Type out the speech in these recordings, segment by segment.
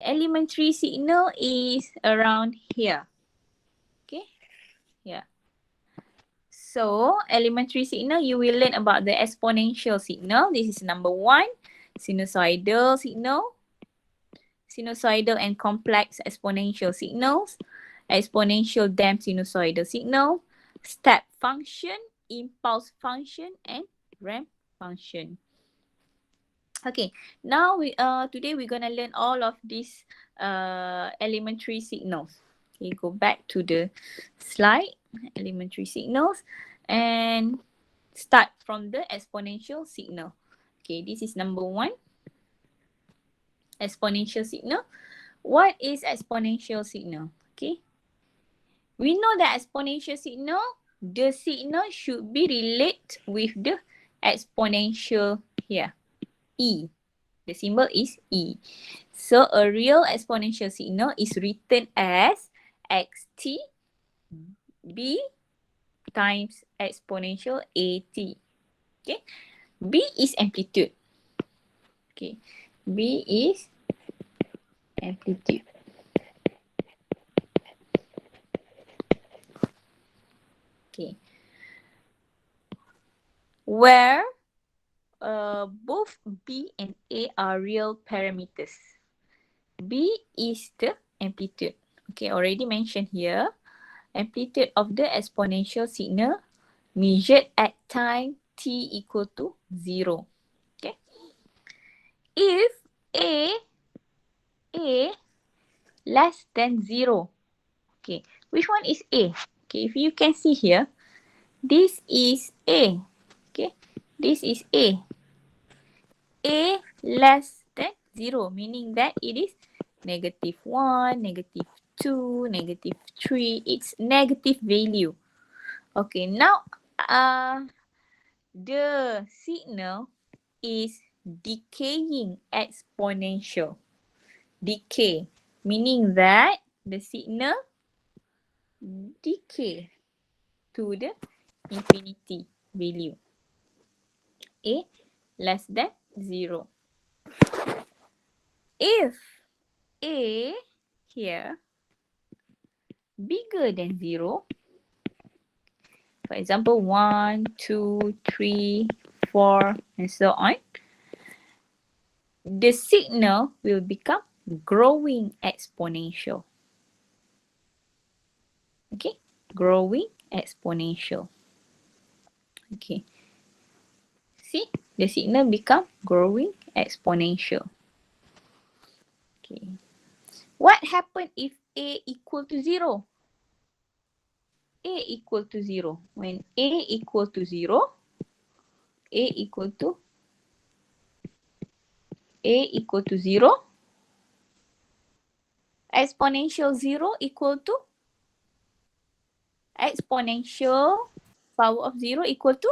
Elementary signal is around here. Okay, here. So, elementary signal, you will learn about the exponential signal. This is number 1. Sinusoidal signal. Sinusoidal and complex exponential signals. Exponential damped sinusoidal signal. Step function, impulse function, and ramp function. Okay, now today we're gonna learn all of these elementary signals. Okay, go back to the slide, elementary signals, and start from the exponential signal. Okay, this is number 1, exponential signal. What is exponential signal? Okay, we know that exponential signal, the signal should be related with the exponential here, E. The symbol is E. So a real exponential signal is written as xt b times exponential at. Okay. B is amplitude. Okay. B is amplitude. Okay. Where both B and A are real parameters. B is the amplitude. Okay, already mentioned here. Amplitude of the exponential signal measured at time t equal to 0. Okay. If A less than 0. Okay. Which one is A? Okay. If you can see here, this is A. Okay. This is A. A less than 0, meaning that it is -1, -2, -3. It's negative value. Okay. Now, the signal is decaying exponential. Decay, meaning that the signal decay to the infinity value. A less than 0. If A here bigger than 0, for example 1, 2, 3, 4, and so on, the signal will become growing exponential. Okay, growing exponential. Okay, see, the signal become growing exponential. Okay, what happen if A equal to 0? A equal to 0. When A equal to 0, A equal to 0, exponential 0 equal to exponential power of 0 equal to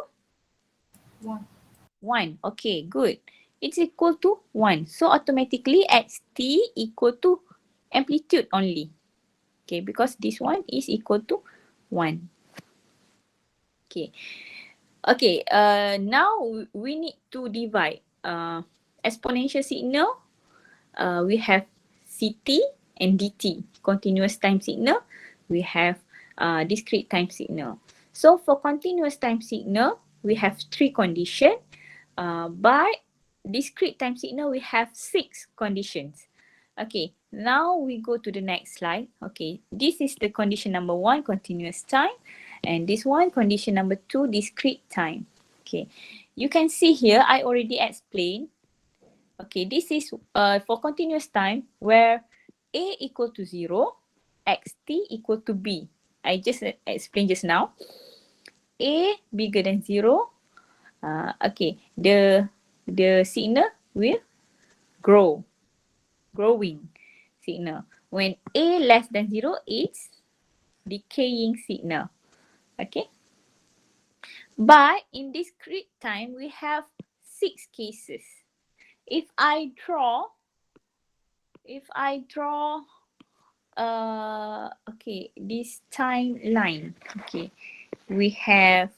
1. Okay, good. It's equal to 1. So automatically xt equal to amplitude only. Okay, because this one is equal to 1. Okay. Okay, now we need to divide exponential signal. We have CT and DT, continuous time signal. We have discrete time signal. So for continuous time signal, we have 3 conditions. But discrete time signal, we have 6 conditions. Okay, now we go to the next slide. Okay, this is the condition number 1, continuous time. And this one, condition number 2, discrete time. Okay, you can see here, I already explained. Okay, this is for continuous time where A equal to 0, xt equal to B. I just explained just now. A bigger than 0. Okay, the signal will growing signal. When A less than 0, it's decaying signal. Okay. But in discrete time, we have 6 cases. If I draw, okay, this timeline. Okay, we have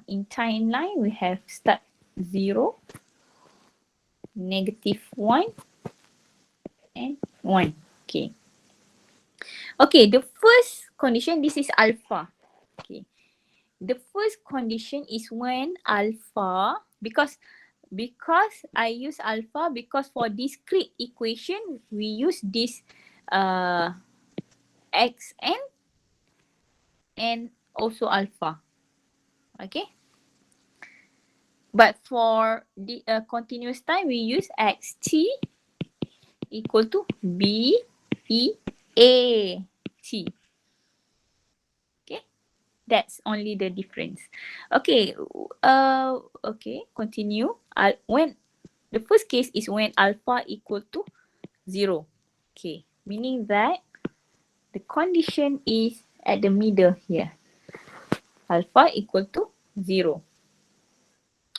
in timeline we have start 0, -1, 1. Okay. Okay, the first condition, this is alpha. Okay. The first condition is when alpha, because I use alpha because for discrete equation, we use this xn and also alpha. Okay. But for the continuous time, we use xt equal to b e a t. Okay. That's only the difference. Okay. Okay. Continue. When the first case is when alpha equal to 0. Okay. Meaning that the condition is at the middle here. Alpha equal to 0.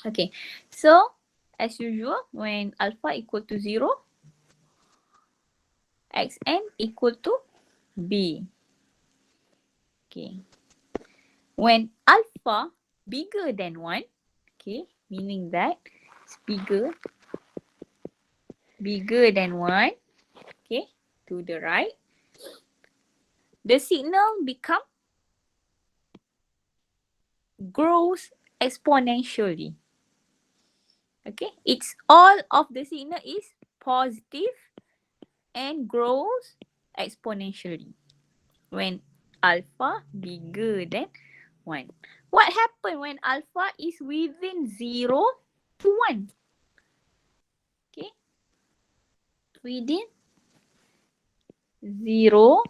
Okay. So, as usual, when alpha equal to 0, xn equal to b. Okay. When alpha bigger than 1, okay, meaning that it's bigger than 1, okay, to the right, the signal grows exponentially. Okay, it's all of the signal is positive and grows exponentially when alpha bigger than 1. What happens when alpha is within 0 to 1? Okay, within 0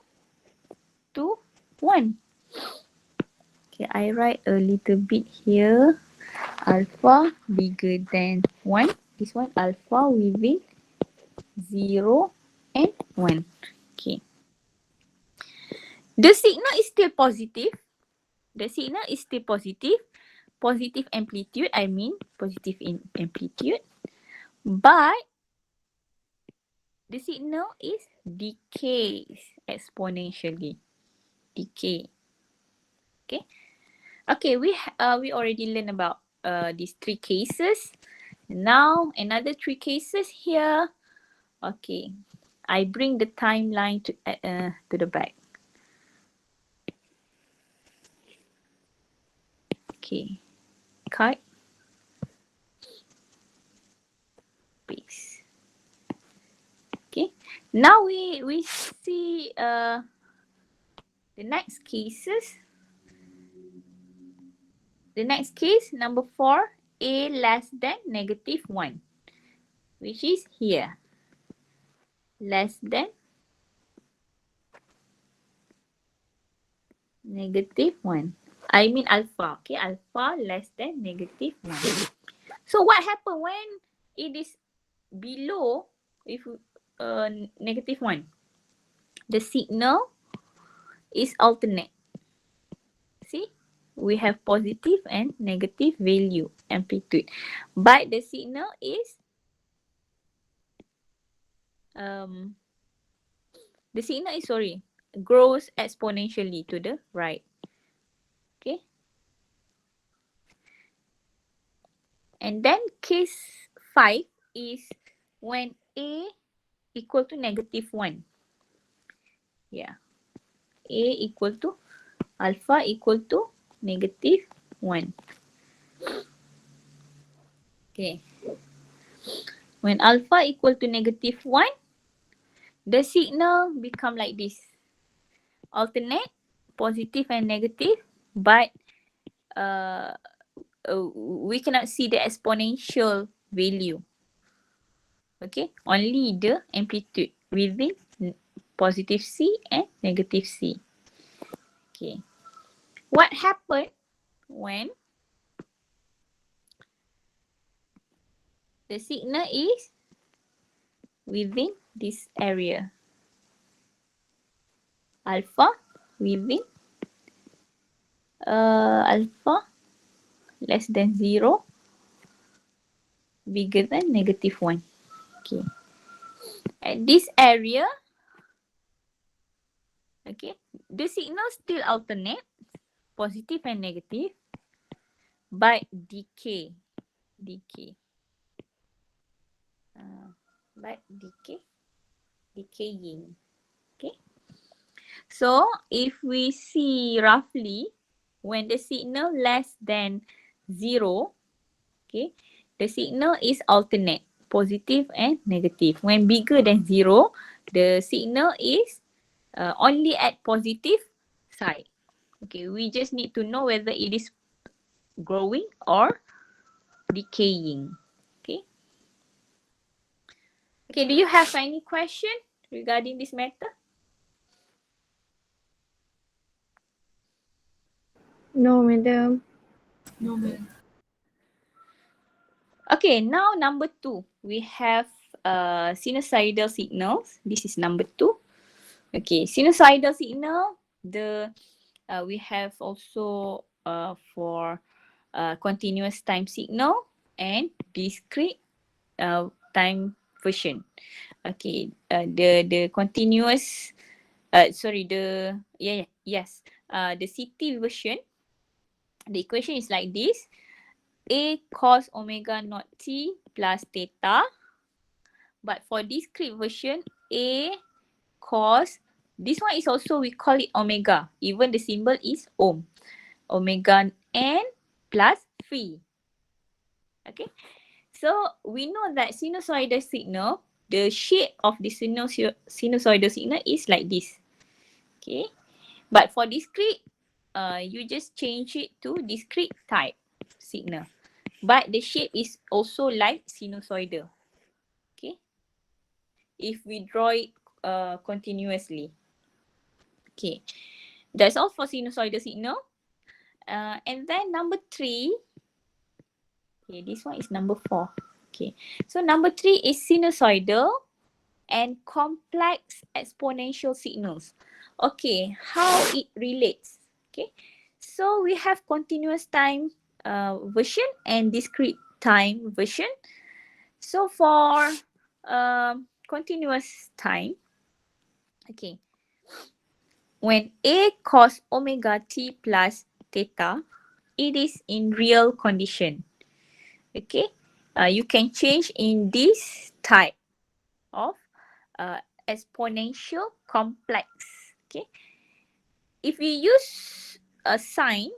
to 1. Okay, I write a little bit here. Alpha bigger than 1. This one alpha within 0 and 1. Okay. The signal is still positive. The signal is still positive. Positive amplitude, I mean positive in amplitude. But the signal is decays exponentially. Decay. Okay. Okay, we already learned about these 3 cases. Now another 3 cases here. Okay, I bring the timeline to the back. Okay, cut, paste. Okay, now we see the next cases. The next case, number 4, a less than -1, which is here. Less than -1. I mean alpha, okay? Alpha less than -1. So what happens when it is below if -1? The signal is alternate. See? We have positive and negative value, amplitude. But the signal is grows exponentially to the right. Okay. And then case 5 is when a equal to -1. Yeah. A equal to alpha equal to -1. Okay. When alpha equal to -1, the signal become like this. Alternate, positive and negative, but we cannot see the exponential value. Okay, only the amplitude within positive C and negative C. Okay, what happened when the signal is within this area? Alpha within alpha less than 0, bigger than -1. Okay. At this area, okay, the signal still alternate, positive and negative, but decay. But decay. decaying. Okay. So if we see roughly when the signal less than 0, okay, the signal is alternate, positive and negative. When bigger than 0, the signal is only at positive side. Okay, we just need to know whether it is growing or decaying. Okay. Okay, do you have any question regarding this matter? No, madam. No, ma'am. Okay, now number 2. We have sinusoidal signals. This is number 2. Okay, sinusoidal signal, we have also for continuous time signal and discrete time version. Okay, the continuous sorry, yes, the CT version, the equation is like this: A cos omega naught t plus theta. But for discrete version, A cos, this one is also, we call it omega. Even the symbol is ohm. Omega n plus phi. Okay. So we know that sinusoidal signal, the shape of the sinusoidal signal is like this. Okay. But for discrete, you just change it to discrete type signal. But the shape is also like sinusoidal. Okay. If we draw it continuously. Okay. That's all for sinusoidal signal. And then number 3. Okay, this one is number 4. Okay. So number 3 is sinusoidal and complex exponential signals. Okay, how it relates. Okay. So we have continuous time version and discrete time version. So for continuous time, okay, when A cos omega t plus theta, it is in real condition. Okay, you can change in this type of exponential complex. Okay, if we use a sign,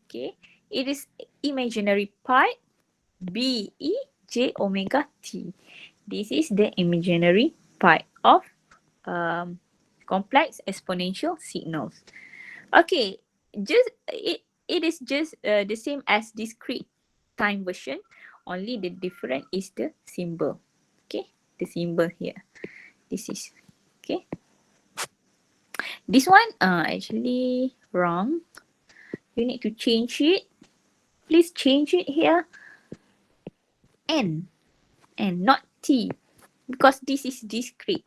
okay, it is imaginary part B E j omega t. This is the imaginary part of complex exponential signals. Okay, it is just the same as discrete time version, only the different is the symbol. Okay, the symbol here. This is okay. This one actually wrong. You need to change it. Please change it here. N and not T, because this is discrete.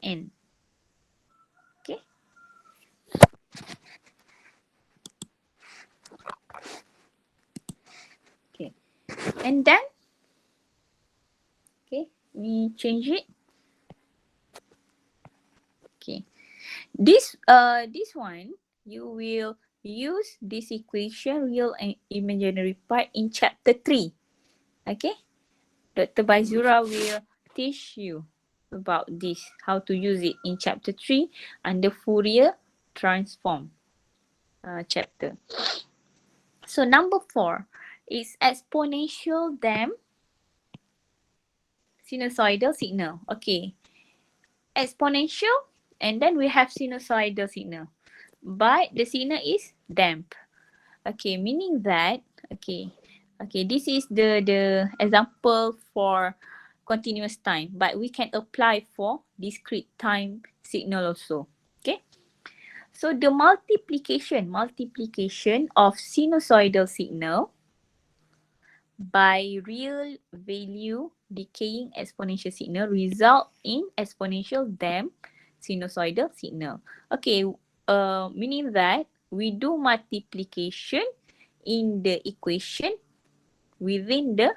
N. Okay. Okay. And then okay, we change it. Okay. This one you will use this equation, real and imaginary part, in chapter 3. Okay. Dr. Baizura will teach you about this, how to use it in chapter 3 under Fourier transform chapter. So number 4 is exponential damp sinusoidal signal. Okay. Exponential, and then we have sinusoidal signal. But the signal is damp. Okay, meaning that, okay, this is the example for continuous time, but we can apply for discrete time signal also. Okay. So the multiplication of sinusoidal signal by real value decaying exponential signal result in exponential damp sinusoidal signal. Okay, meaning that we do multiplication in the equation within the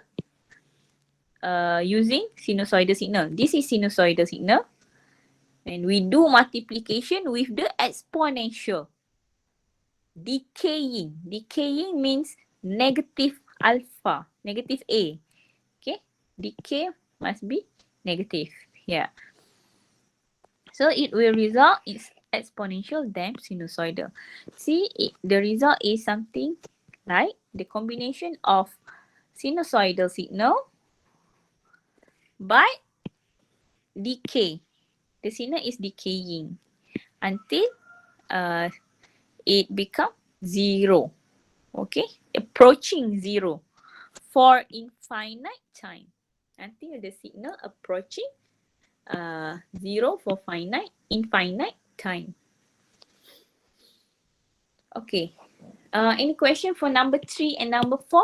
using sinusoidal signal. This is sinusoidal signal, and we do multiplication with the exponential. Decaying means negative alpha, negative A. Okay, decay must be negative here. So it will result in exponential then sinusoidal. See, the result is something like the combination of sinusoidal signal by decay. The signal is decaying until it becomes zero. Okay, approaching zero for infinite time until the signal approaching zero for infinite time. Okay. Any question for number 3 and number 4?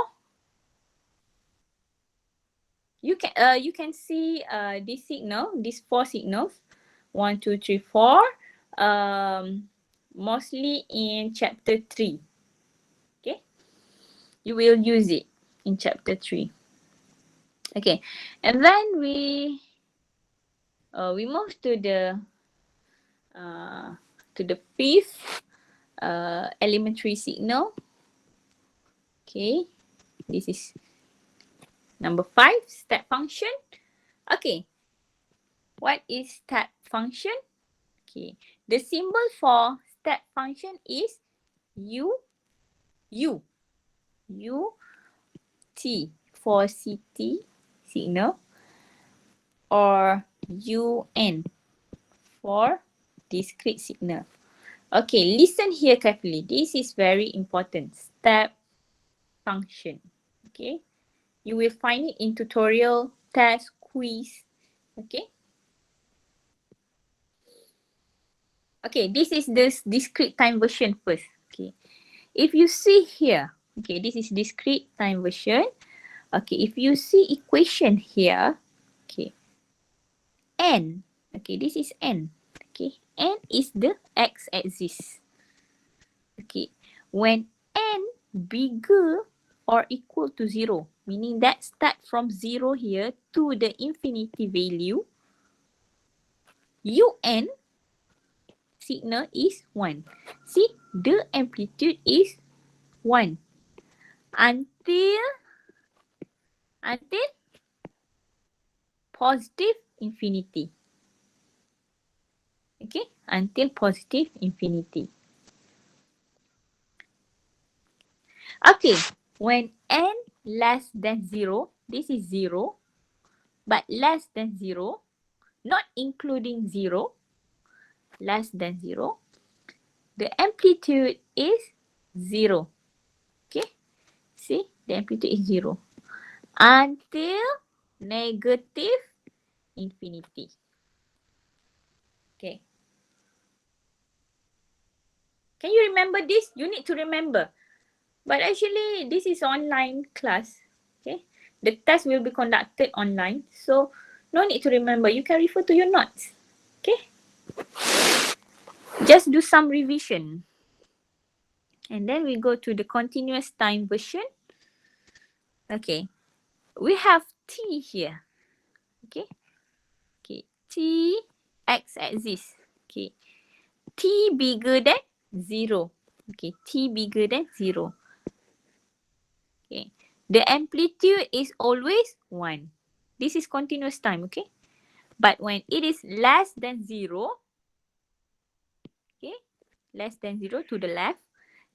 You can see this signal, these 4 signals, 1, 2, 3, 4, mostly in chapter 3. Okay, you will use it in chapter 3. Okay, and then we move to the 5th elementary signal. Okay, this is number 5, step function. Okay, what is step function? Okay, the symbol for step function is U, T for CT signal, or UN for discrete signal. Okay, listen here carefully. This is very important. Step function. Okay, you will find it in tutorial, test, quiz. Okay. Okay, this is this discrete time version first. Okay, if you see here, okay, this is discrete time version. Okay, if you see equation here, okay, n, okay, this is n. Okay, n is the x-axis. Okay, when n bigger or equal to 0, meaning that start from 0 here to the infinity value, un signal is 1. See, the amplitude is 1 until positive infinity. Okay, until positive infinity. Okay, when n less than 0, this is 0, but less than 0, not including 0, less than 0, the amplitude is 0. Okay, see, the amplitude is 0 until negative infinity. Okay. Can you remember this? You need to remember. But actually, this is online class. Okay. The test will be conducted online. So, no need to remember. You can refer to your notes. Okay. Just do some revision. And then we go to the continuous time version. Okay. We have T here. Okay. Okay. T, x-axis. Okay. T bigger than 0. Okay. T bigger than 0. Okay. The amplitude is always 1. This is continuous time, okay? But when it is less than 0, okay, less than 0 to the left,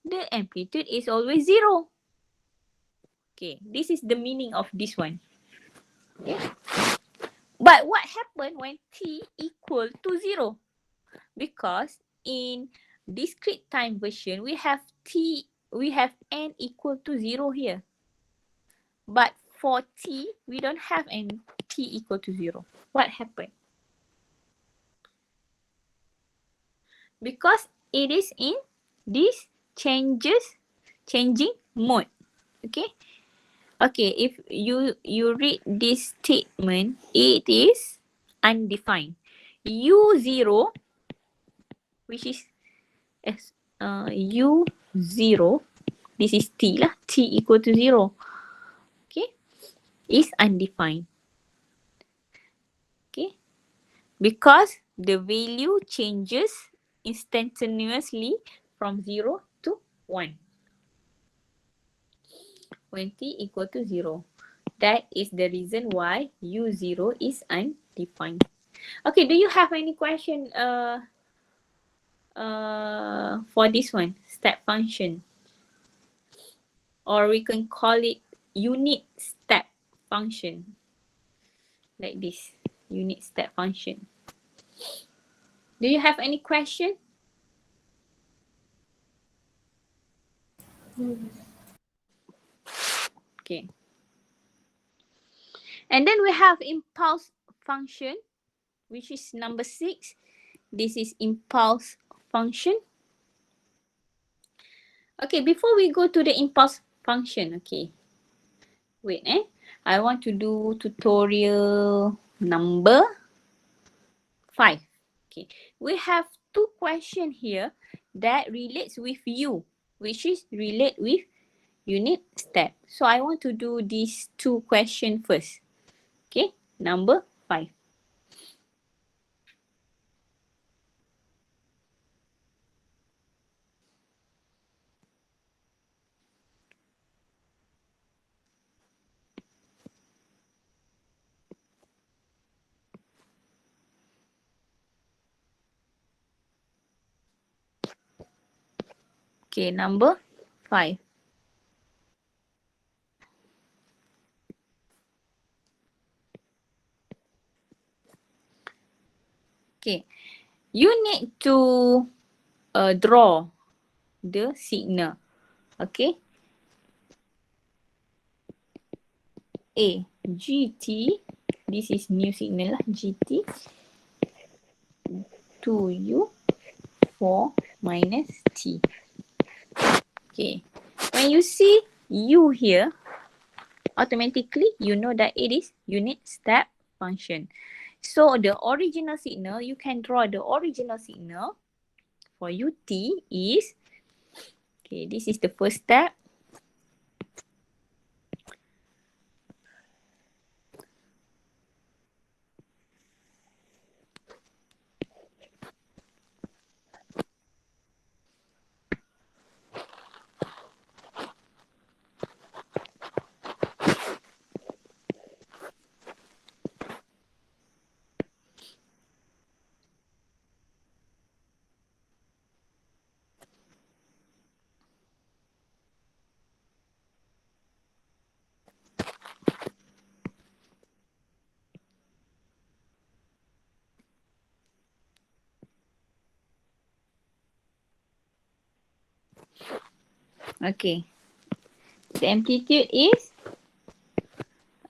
the amplitude is always 0. Okay, this is the meaning of this one. Okay. But what happened when t equal to 0? Because in discrete time version, we have n equal to 0 here. But for t, we don't have n t equal to 0. What happened? Because it is in this changing mode. Okay. Okay, if you read this statement, it is undefined. U0, which is U0, this is t lah, t equal to 0. Okay, is undefined. Okay, because the value changes instantaneously from 0 to 1. When t equal to 0. That is the reason why U0 is undefined. Okay, do you have any question for this one, step function? Or we can call it unit step function. Like this, unit step function. Do you have any question? Okay. And then we have impulse function, which is number 6. This is impulse function. Okay, before we go to the impulse function, okay. Wait, I want to do tutorial number 5. Okay, we have 2 questions here that relates with U, which is relate with unit step. So I want to do these 2 questions first. Okay, number 5. Okay, number 5. Okay, you need to draw the signal. Okay, A, GT, this is new signal lah, GT, 2U, 4 minus T. Okay, when you see U here, automatically you know that it is unit step function. So the original signal, you can draw the original signal for UT is, okay, this is the first step. Okay, the amplitude is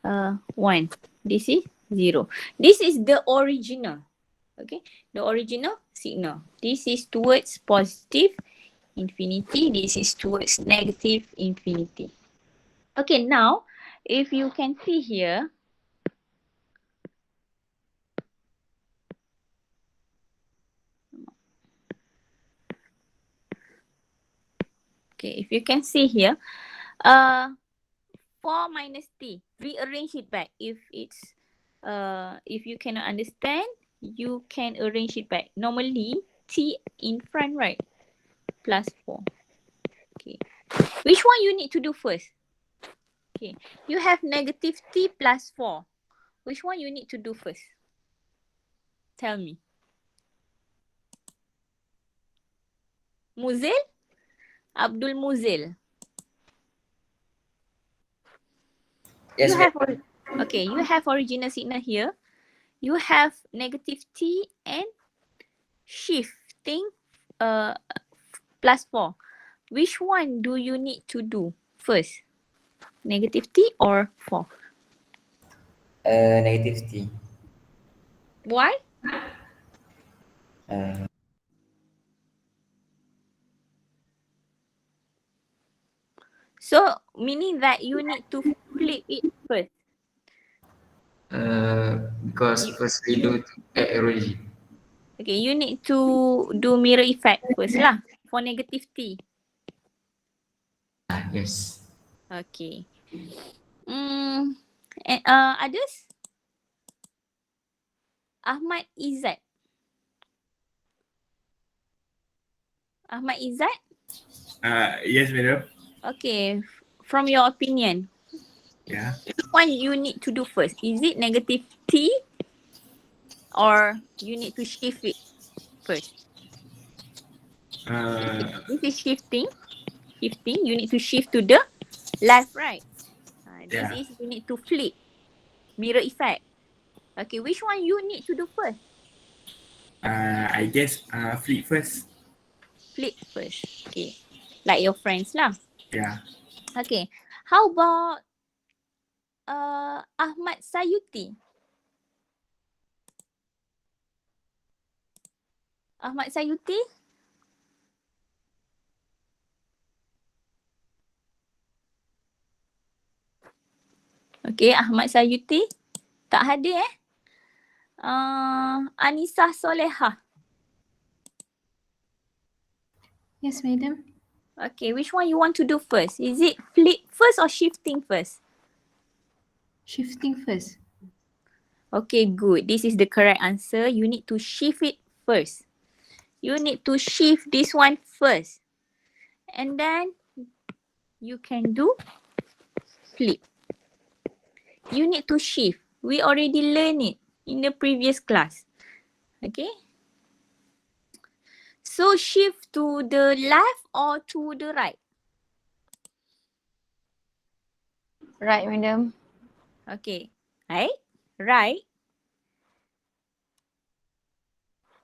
1. This is 0. This is the original. Okay, the original signal. This is towards positive infinity. This is towards negative infinity. Okay, now if you can see here, okay, if you can see here, 4 minus T, rearrange it back. If you cannot understand, you can arrange it back. Normally, T in front, right? Plus 4. Okay. Which one you need to do first? Okay. You have negative T plus 4. Which one you need to do first? Tell me. Muzil? Abdul Muzil. Yes, you have original signal here. You have negative T and shifting plus 4. Which one do you need to do first? Negative T or 4? negative T. Why? So, meaning that you need to flip it first. Because first we do origin. Okay, you need to do mirror effect first lah for negative T. Yes. Okay. And others? Ahmad Izzat. Ahmad Izzat? Yes, madam. Okay. From your opinion, Yeah. which one you need to do first? Is it negative T or you need to shift it first? This is shifting. You need to shift to the left, right? This Yeah. is you need to flip. Mirror effect. Okay, which one you need to do first? I guess flip first. Flip first. Okay. Like your friends lah. Yeah. Okay. How about Ahmad Sayuti? Ahmad Sayuti? Okay, Ahmad Sayuti. Tak hadir Anisah Solehah. Yes, madam. Okay, which one you want to do first? Is it flip first or shifting first? Shifting first. Okay, good. This is the correct answer. You need to shift it first. You need to shift this one first. And then you can do flip. You need to shift. We already learned it in the previous class. Okay. So shift to the left or to the right? Right, madam. Okay. Right.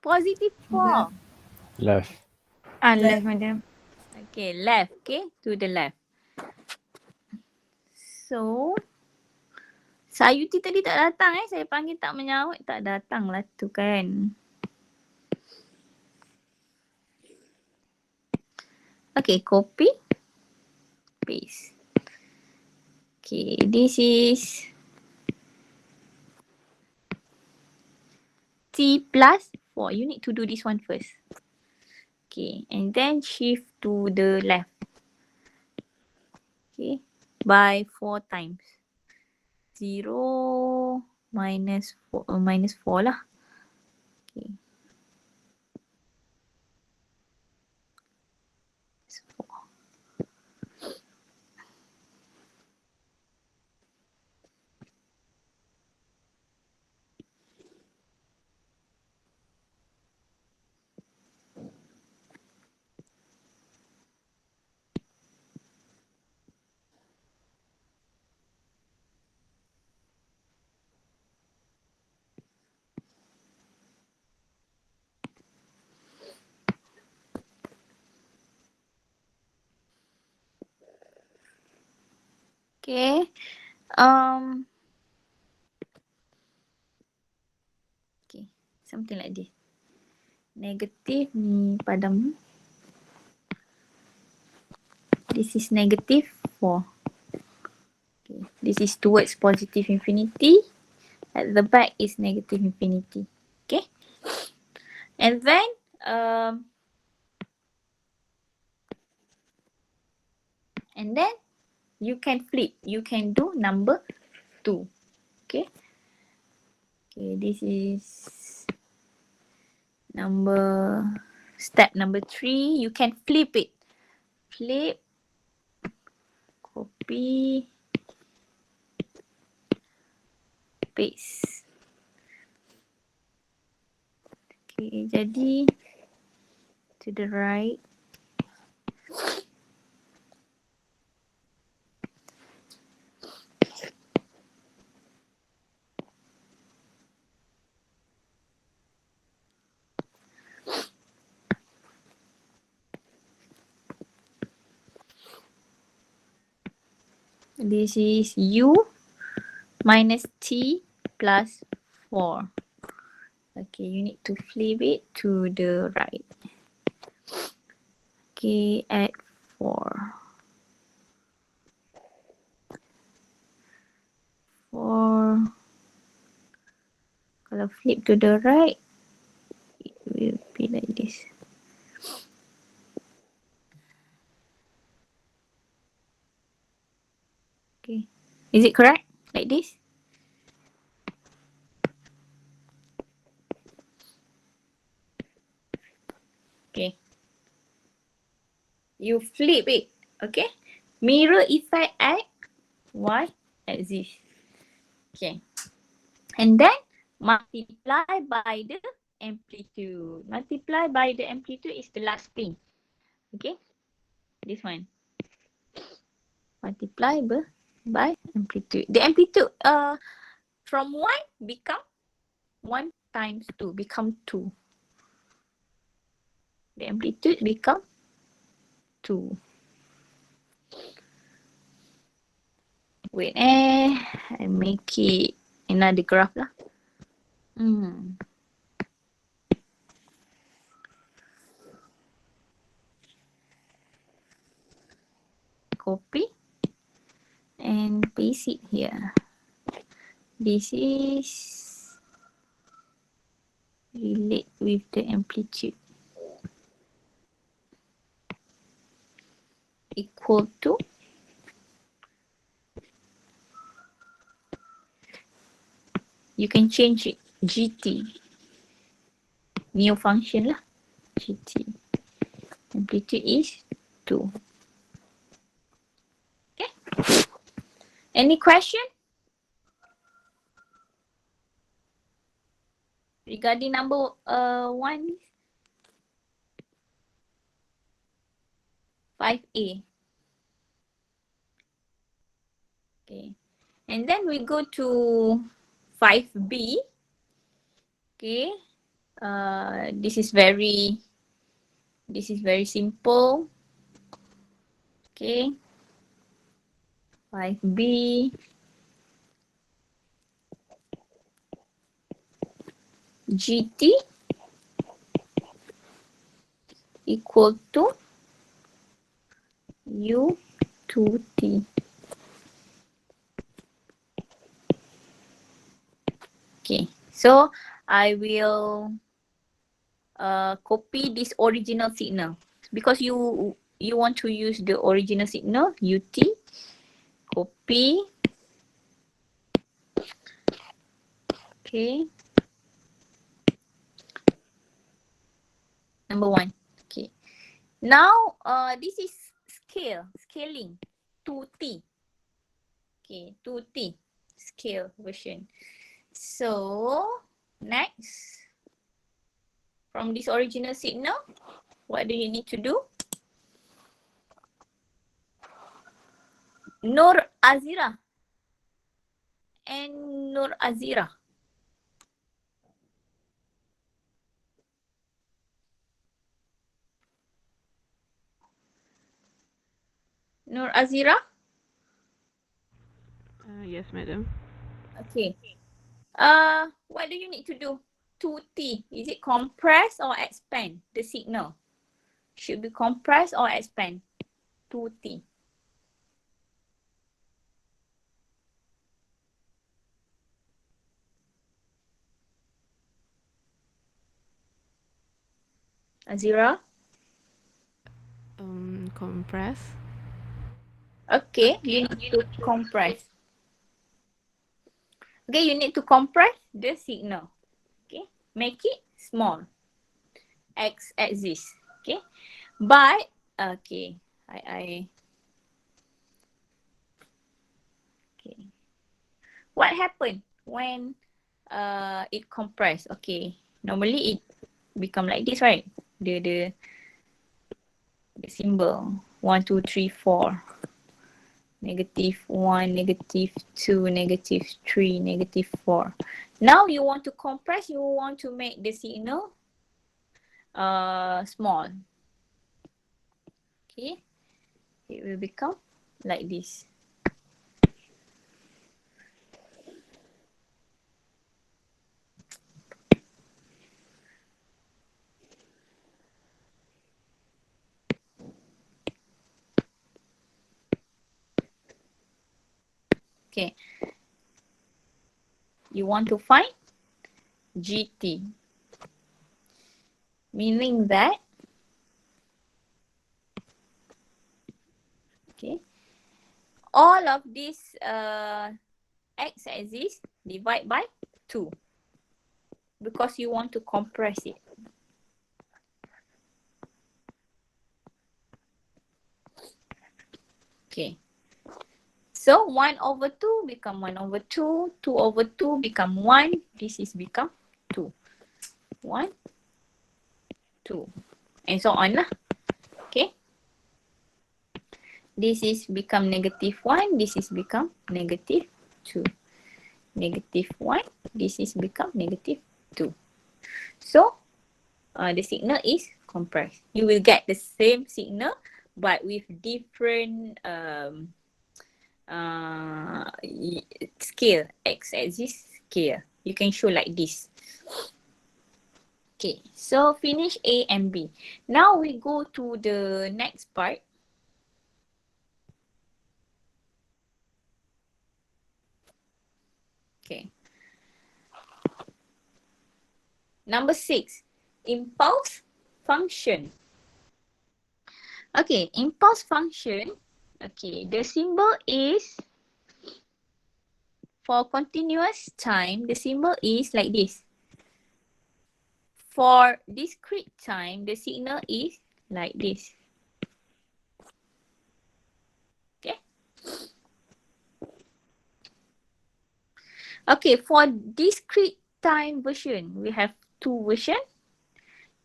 Positive 4. Left. Left, madam. Okay, left. Okay, to the left. So, Sayuti tadi tak datang saya panggil tak menyahut, tak datang lah tu kan. Okay, copy. Paste. Okay, this is T plus 4. You need to do this one first. Okay, and then shift to the left. Okay, by 4 times. 0 minus 4 lah. Okay. 4. Okay. Okay, something like this. Negative ni padam. This is negative 4. Okay. This is towards positive infinity. At the back is negative infinity. Okay. And then you can flip. You can do number 2. Okay. Okay, this is step number 3. You can flip it. Flip. Copy. Paste. Okay, jadi to the right. This is U minus T plus 4. Okay, you need to flip it to the right. Okay, add 4. 4. Kalau flip to the right, it will be like this. Okay, is it correct? Like this? Okay. You flip it, okay? Mirror effect at y axis. Okay. And then multiply by the amplitude. Multiply by the amplitude is the last thing. Okay, this one. Multiply by amplitude. The amplitude from 1 become 1 times 2 become 2. The amplitude become 2. Wait, I make it another graph lah. Copy and paste it here. This is relate with the amplitude equal to you can change it GT, new function lah, GT. Amplitude is 2. Okay. Any question regarding number 1? 5A. Okay. And then we go to 5B. Okay. This is very simple. Okay. 5B. GT equal to U2T. Okay, so I will copy this original signal because you want to use the original signal UT. Copy. Okay. Number 1. Okay. Now this is scaling 2T. Okay, 2T scale version. So next, from this original signal, what do you need to do? Nur Azira and Nur Azira. Nur Azira? Yes, madam. Okay. What do you need to do? 2T, is it compress or expand the signal? Should be compress or expand? 2T. Azira? Compress. Okay, you need to compress. Okay, you need to compress the signal. Okay, make it small. X-axis. Okay, but okay, okay. What happened when it compress? Okay, normally it become like this, right? The symbol 1, 2, 3, 4. -1, -2, -3, -4. Now you want to compress, you want to make the signal small. Okay, it will become like this. Okay, you want to find GT, meaning that, okay, all of this x-axis divide by 2 because you want to compress it. Okay, So 1 over 2 become 1 over 2, 2 over 2 become 1, this is become 2. 1, 2, and so on lah. Okay. This is become negative 1, this is become negative 2. Negative 1, this is become negative 2. So, the signal is compressed. You will get the same signal but with different scale, x-axis scale. You can show like this. Okay, so finish A and B. Now we go to the next part. Okay. Number 6, impulse function. Okay, impulse function. Okay, the symbol is, for continuous time, the symbol is like this. For discrete time, the signal is like this. Okay. Okay, for discrete time version, we have two versions.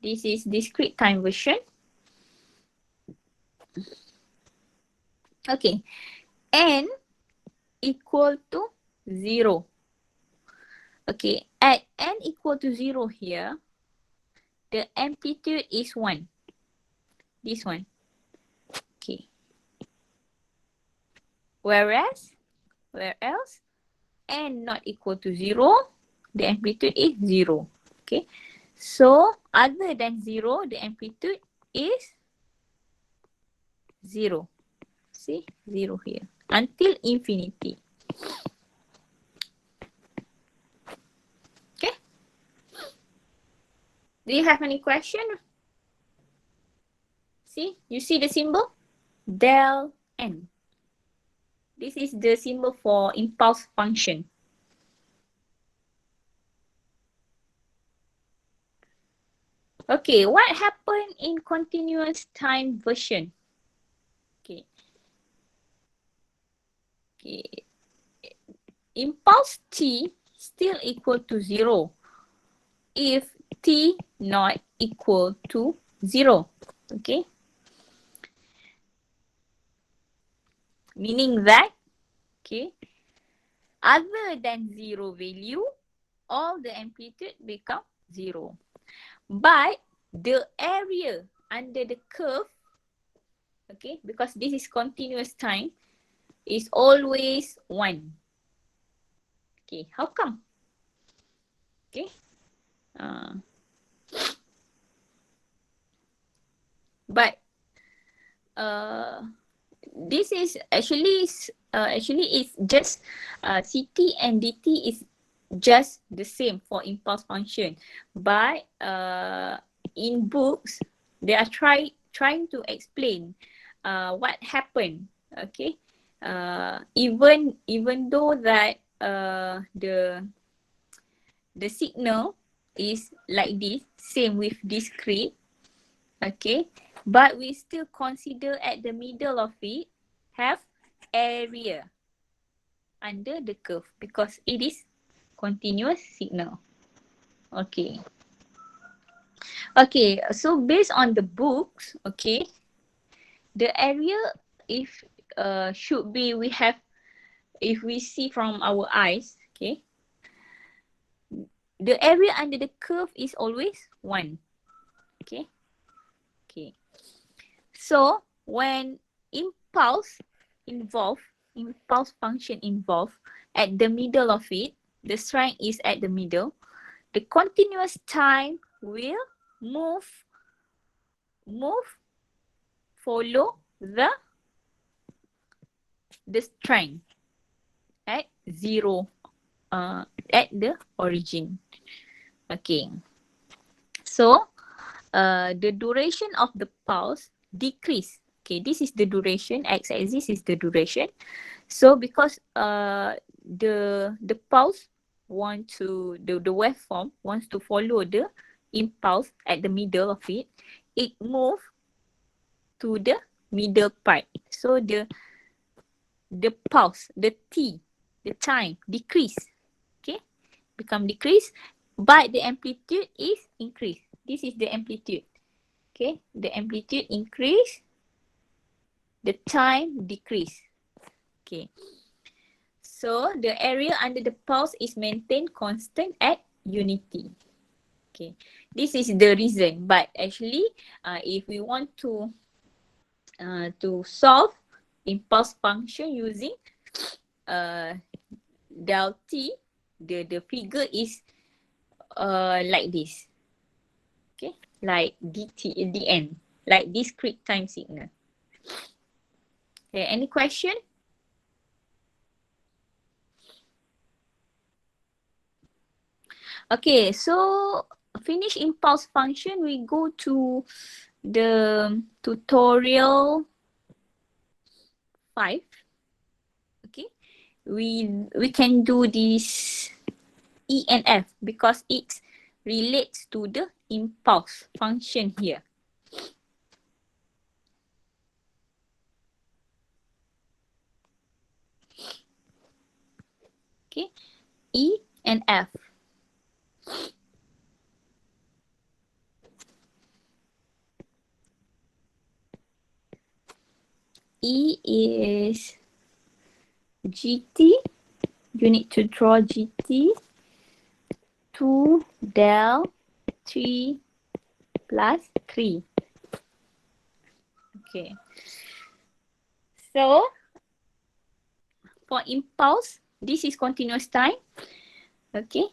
This is discrete time version. Okay, n equal to 0. Okay, at n equal to 0 here, the amplitude is 1. This one. Okay. Whereas n not equal to 0, the amplitude is 0. Okay. So, other than 0, the amplitude is 0. See, 0 here. Until infinity. Okay. Do you have any question? See, you see the symbol? Del n. This is the symbol for impulse function. Okay, what happened in continuous time version? Okay. Okay. Impulse t still equal to 0 if t not equal to 0. Okay. Meaning that, okay, other than 0 value, all the amplitude become 0. But the area under the curve, okay, because this is continuous time, is always 1. Okay, how come? Okay. But this is actually it's just CT and DT is just the same for impulse function. But in books, they are trying to explain what happened. Okay, even though that the signal is like this, same with discrete. Okay, but we still consider at the middle of it have area under the curve because it is continuous signal. Okay. Okay, so based on the books, okay, the area if should be if we see from our eyes, okay, the area under the curve is always 1. Okay. Okay. So when impulse function involved at the middle of it, the strength is at the middle, the continuous time will follow the strength at 0 at the origin. Okay. So the duration of the pulse decrease. Okay, this is the duration, x-axis is the duration. So because the pulse the waveform wants to follow the impulse at the middle of it, it moves to the middle part. So the the pulse, the T, the time decrease. Okay, become decrease, but the amplitude is increase. This is the amplitude. Okay, the amplitude increase, the time decrease. Okay, so the area under the pulse is maintained constant at unity. Okay, this is the reason. But actually, if we want to solve impulse function using del T, the figure is like this. Okay, like dt at the end, like discrete time signal. Okay, any question? Okay, so finish impulse function, we go to the tutorial 5. Okay, we can do this E and F because it relates to the impulse function here. Okay, E and F. E is GT. You need to draw GT 2 del 3 plus 3. Okay. So for impulse, this is continuous time. Okay.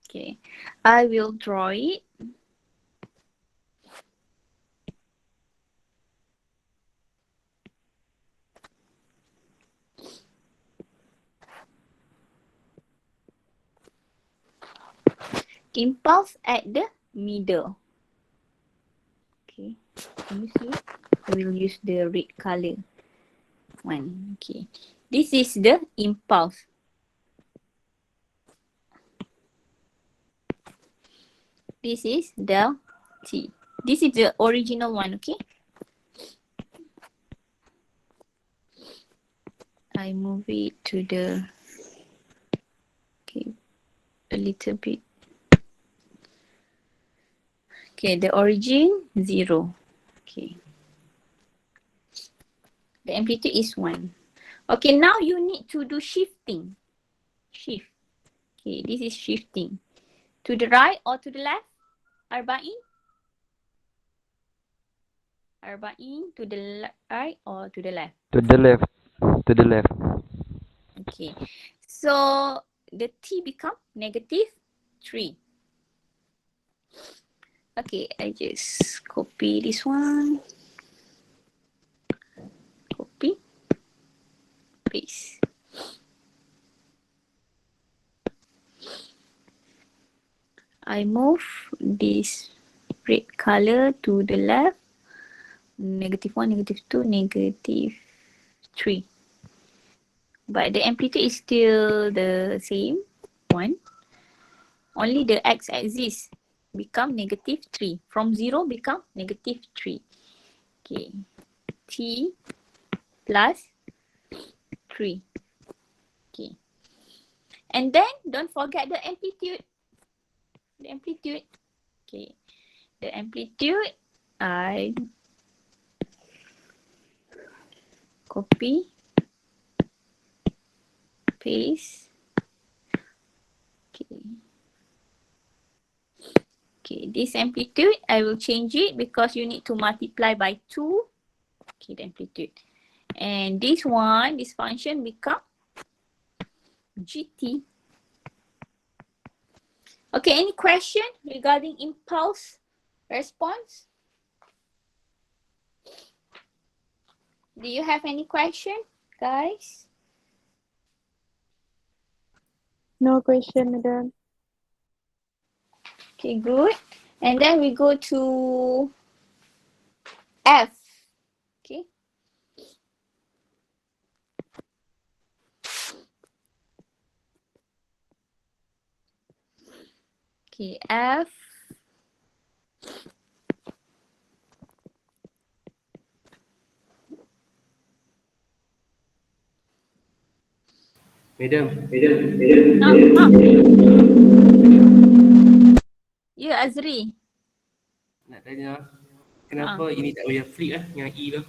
Okay. I will draw it. Impulse at the middle. Okay. Can you see? I will use the red color one. Okay. This is the impulse. This is del T. This is the original one, okay? I move it to the, okay, a little bit. Okay, the origin 0. Okay. The amplitude is 1. Okay, now you need to do shifting. Shift. Okay, this is shifting. To the right or to the left? Arba'in? Arba'in to the right or to the left? To the left. To the left. Okay. So the T become negative 3. Okay, I just copy this one. Copy. Paste. I move this red color to the left. -1, -2, -3. But the amplitude is still the same, 1. Only the x-axis become -3. From 0 become -3. Okay. T plus 3. Okay. And then don't forget the amplitude. The amplitude. Okay. The amplitude, I copy, paste. Okay. Okay, this amplitude, I will change it because you need to multiply by 2. Okay, the amplitude. And this one, this function become GT. Okay, any question regarding impulse response? Do you have any question, guys? No question, madam. Okay, good. And then we go to F. Okay. Okay, F. Madam. Ya, Azri. Nak tanya, kenapa ini tak boleh flip yang E tu?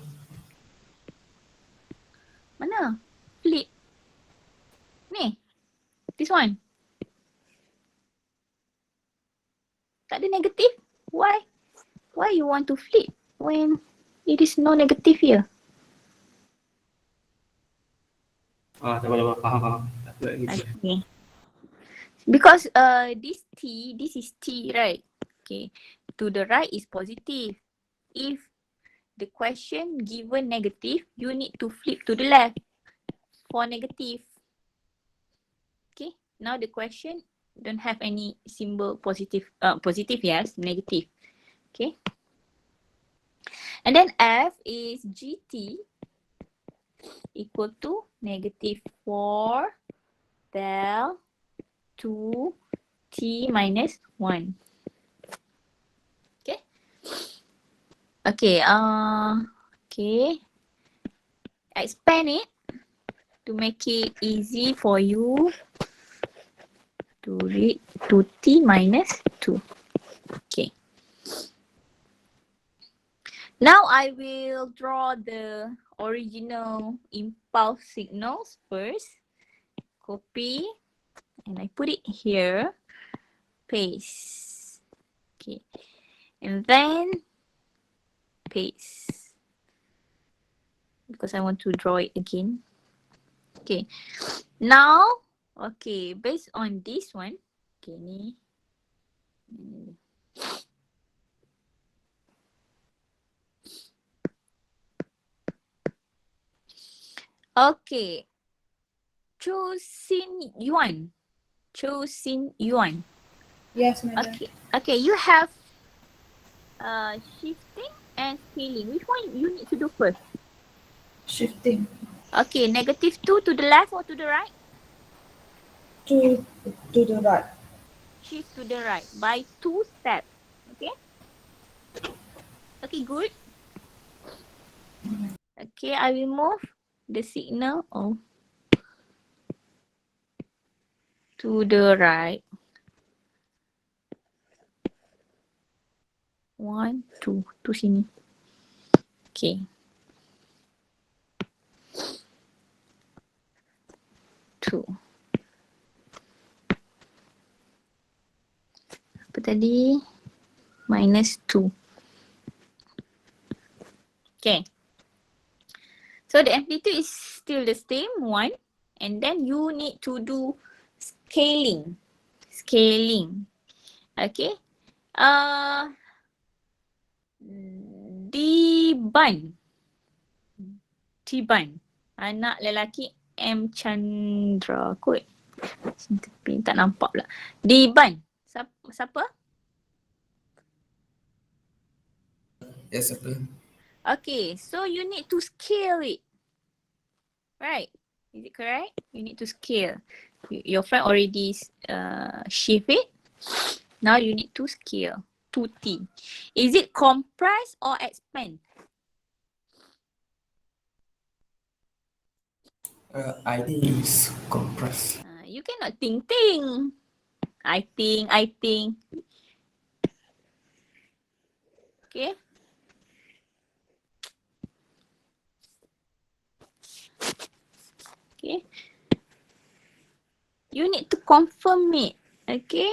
Mana? Flip. Ni. This one. Tak ada negatif. Why? Why you want to flip when it is no negative here? Tak apa, faham. Tak apa gitu. Okay. Because this is T, right? Okay. To the right is positive. If the question given negative, you need to flip to the left for negative. Okay. Now the question don't have any symbol positive. Positive, yes. Negative. Okay. And then F is GT equal to negative 4 del 2t minus 1. Okay. Okay. Okay. Expand it to make it easy for you to read 2t minus 2. Okay. Now I will draw the original impulse signals first. Copy. And I put it here. Paste. Okay. And then paste. Because I want to draw it again. Okay. Now, okay, based on this one. Okay, ni. Okay. Choosing Yuan. Choosing Yuan. Yes, madam. Okay. Okay, you have shifting and scaling. Which one you need to do first? Shifting Okay, negative 2 to the left or to the right? to the right. Shift to the right by 2 steps. Okay? Okay, good. Okay, I will move the signal to the right. 1, 2, to sini. Okay. 2. Apa tadi? Minus 2. Okay. So the amplitude is still the same, 1. And then you need to do scaling. Scaling. Okay. Tiban. Anak lelaki M. Chandra kot. Tapi tak nampak pula. Diban. Siapa? Yes, apa? Okay, so you need to scale it. Right? Is it correct? You need to scale. Your friend already shift it. Now you need to scale. 2T. Is it compress or expand? I think it's compressed. You cannot think. I think. Okay. Okay. You need to confirm it. Okay.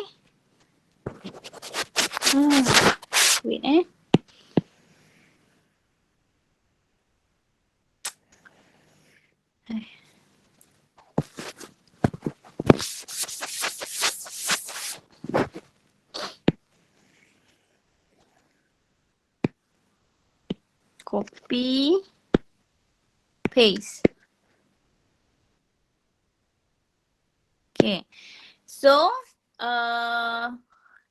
Wait. Copy. Paste. Okay. So,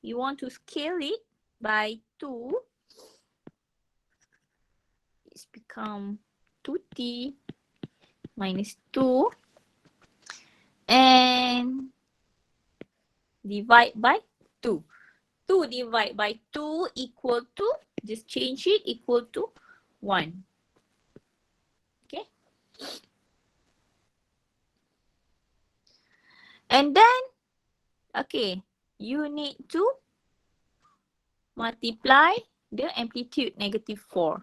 you want to scale it by 2. It's become 2T minus 2. And divide by 2. 2 divided by 2 equal to, just change it, equal to 1. Okay. And then, okay, you need to multiply the amplitude -4.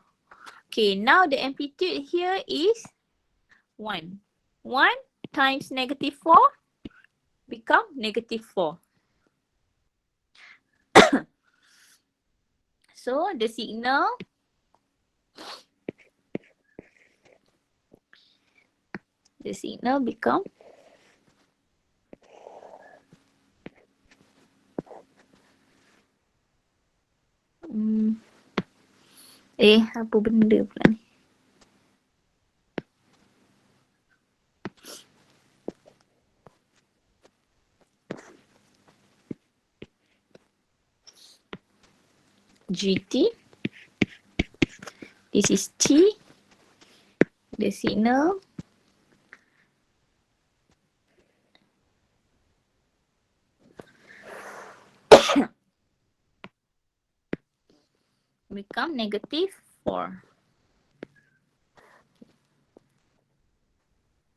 Okay, now the amplitude here is 1. 1 times -4 become -4. So the signal become apa benda pula ni? GT. This is T. The signal become -4.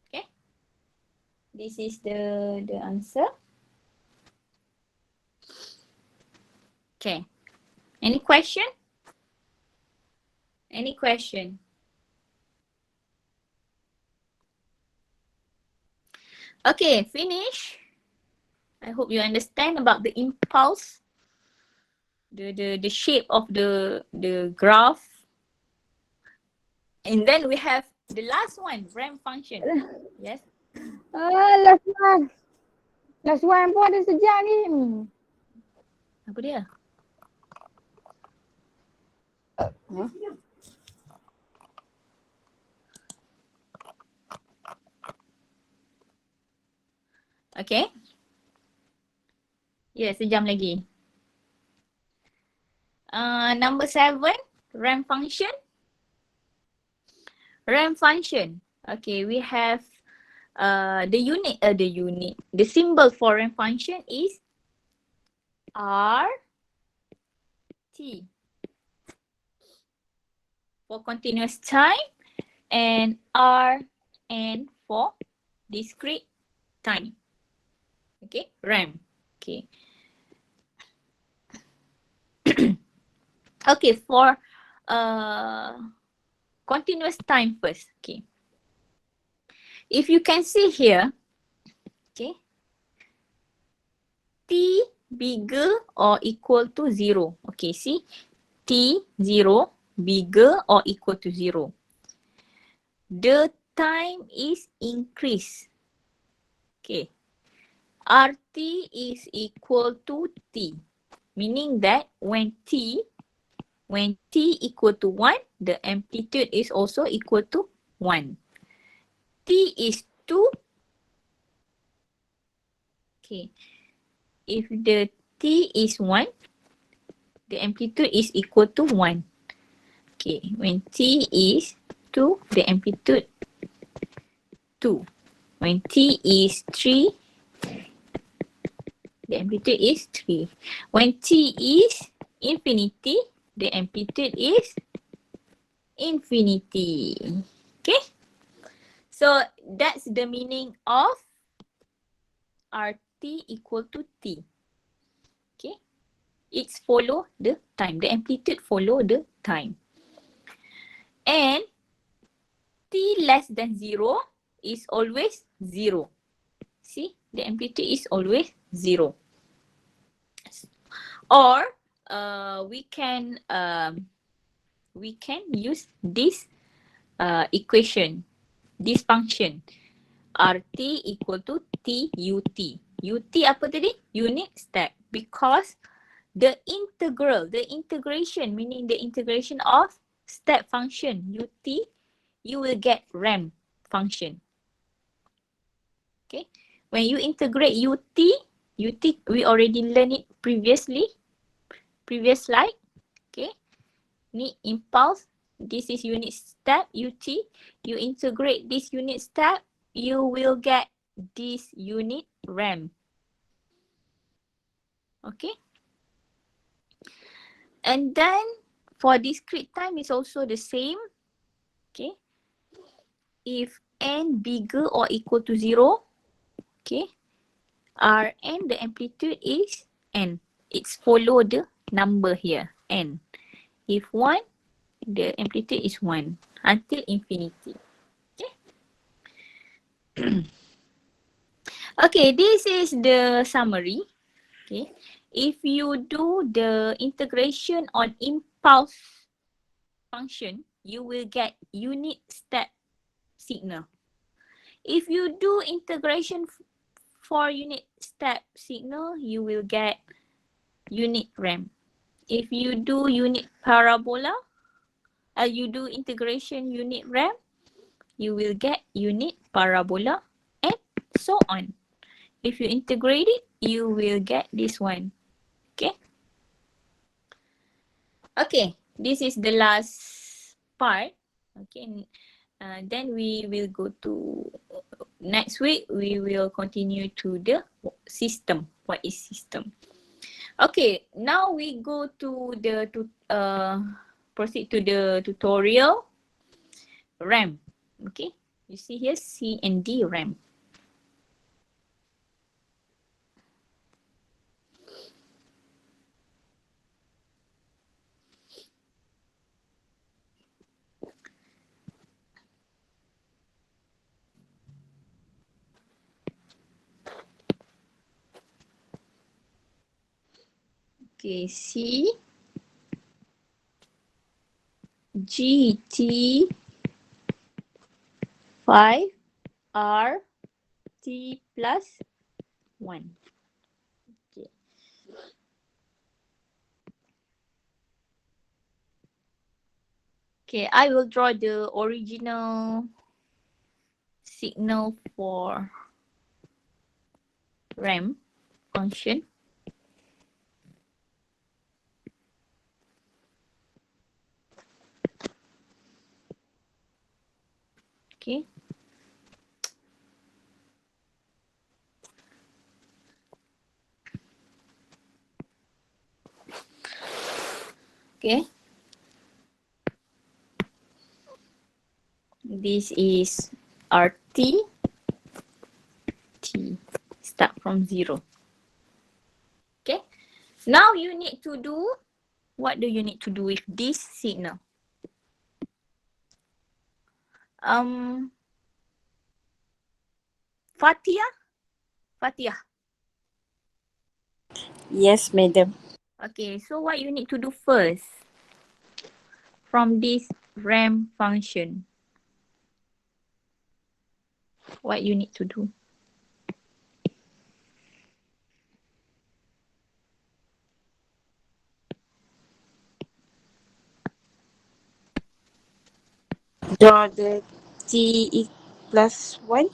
Okay. This is the answer. Okay. Any question? Any question? Okay, finish. I hope you understand about the impulse, the shape of the graph. And then we have the last one, ramp function. Yes. Last one. Last one pun ada sejam ni. Apa dia? Okay. Ya, sejam lagi. Number 7, ramp function. Ramp function. Okay, we have the symbol for ramp function is RT for continuous time and RN for discrete time. Okay, ramp. Okay. Okay, for continuous time first. Okay. If you can see here, okay, T bigger or equal to 0. Okay, see, T 0 bigger or equal to 0. The time is increased. Okay. RT is equal to T, meaning that when T equal to 1, the amplitude is also equal to 1. T is 2. Okay. If the T is 1, the amplitude is equal to 1. Okay. When T is 2, the amplitude 2. When T is 3, the amplitude is 3. When T is infinity, the amplitude is infinity. Okay. So that's the meaning of RT equal to T. Okay. It's follow the time. The amplitude follow the time. And T less than 0 is always 0. See, the amplitude is always 0. Or we can use this equation, this function, RT equal to TUT. UT apa tadi? Unit step. Because the integration, meaning the integration of step function UT, you will get ramp function. Okay. When you integrate UT, we already learned it previously, previous slide. Okay. Ni impulse. This is unit step UT. You integrate this unit step, you will get this unit ramp. Okay. And then for discrete time is also the same. Okay. If n bigger or equal to 0, okay, Rn, the amplitude is n. It's follow the number here, n. If 1, the amplitude is 1 until infinity. Okay. Okay, this is the summary. Okay. If you do the integration on impulse function, you will get unit step signal. If you do integration for unit step signal, you will get unit ramp. If you do unit parabola, you do integration unit ramp, you will get unit parabola and so on. If you integrate it, you will get this one. Okay. Okay, this is the last part. Okay, then we will go to next week. We will continue to the system. What is system? Okay, now we go to the proceed to the tutorial RAM. Okay, you see here C and D RAM. Okay, C, G, T, 5, R, T plus 1. Okay. Okay, I will draw the original signal for RAM function. Okay. Okay. This is RT, T. Start from 0. Okay. Now you need to do, what do you need to do with this signal? Fatia? Fatia. Yes, madam. Okay, so what you need to do first from this RAM function? What you need to do? Draw the T plus 1.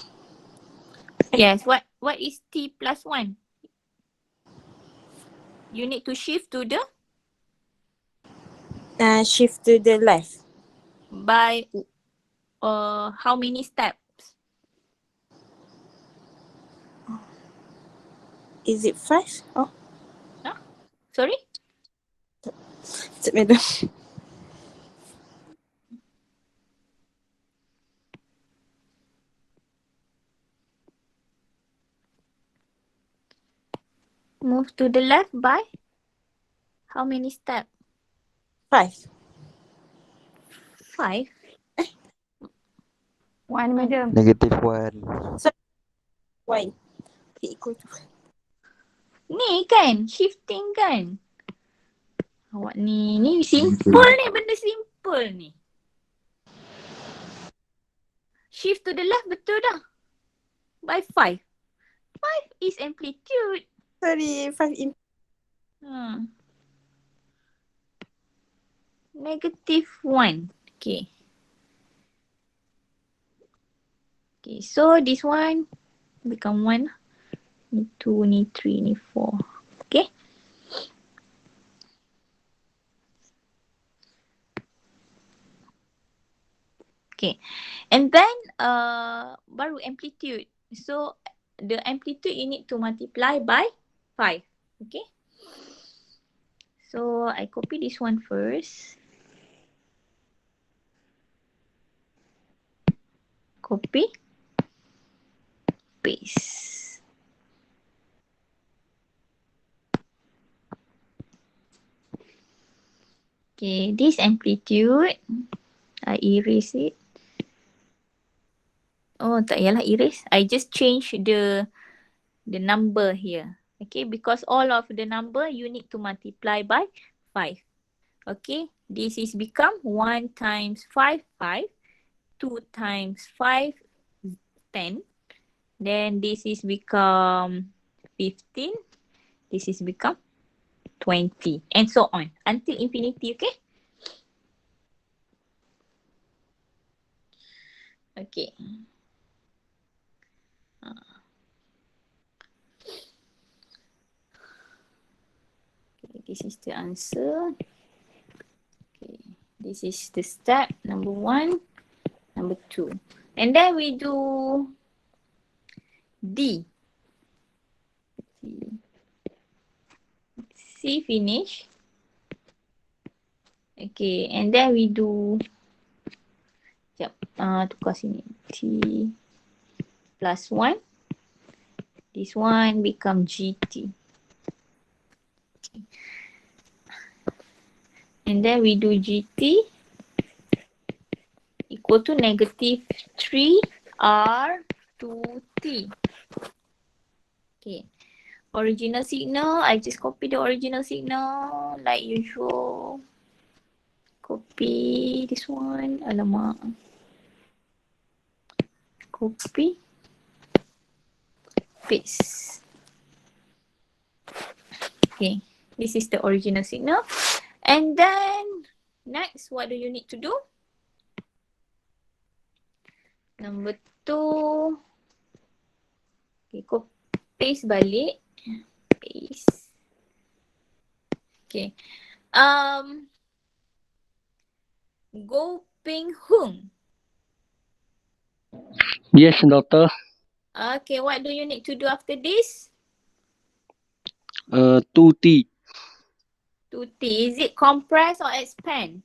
Yes, what is T plus 1? You need to shift to the Shift to the left. by how many steps? Is it 5? Oh, Sorry? madam. Move to the left by how many steps? 5. 5. 1, madam. -1. Why? T equal to 5. Ni kan, shifting kan. Awak ni simple ni, benda simple ni. Shift to the left betul dah. By 5. 5 is amplitude. Sorry, 5 in. -1. Okay. Okay, so this one become 1. Ni 2, ni 3, ni 4. Okay. Okay. And then baru amplitude. So the amplitude you need to multiply by 5. Okay. So I copy this one first. Copy. Paste. Okay, this amplitude, I erase it. Oh, tak payahlah erase. I just change the number here. Okay, because all of the number you need to multiply by 5. Okay, this is become 1 times 5, 5. 2 times 5, 10. Then this is become 15. This is become 20. And so on until infinity, okay? Okay. Okay, this is the answer. Okay, this is the step number 1, number 2. And then we do D. C finish. Okay, and then we do, sekejap, tukar sini. T plus 1. This one become GT. Okay. And then we do GT equal to negative 3R2T. Okay. Original signal, I just copy the original signal like usual. Copy this one. Alamak. Copy. Paste. Okay. This is the original signal. And then next, what do you need to do? Number 2. Okay, paste balik. Paste. Okay. Go Ping Hung. Yes, doctor. Okay, what do you need to do after this? 2T. 2T. Is it compress or expand?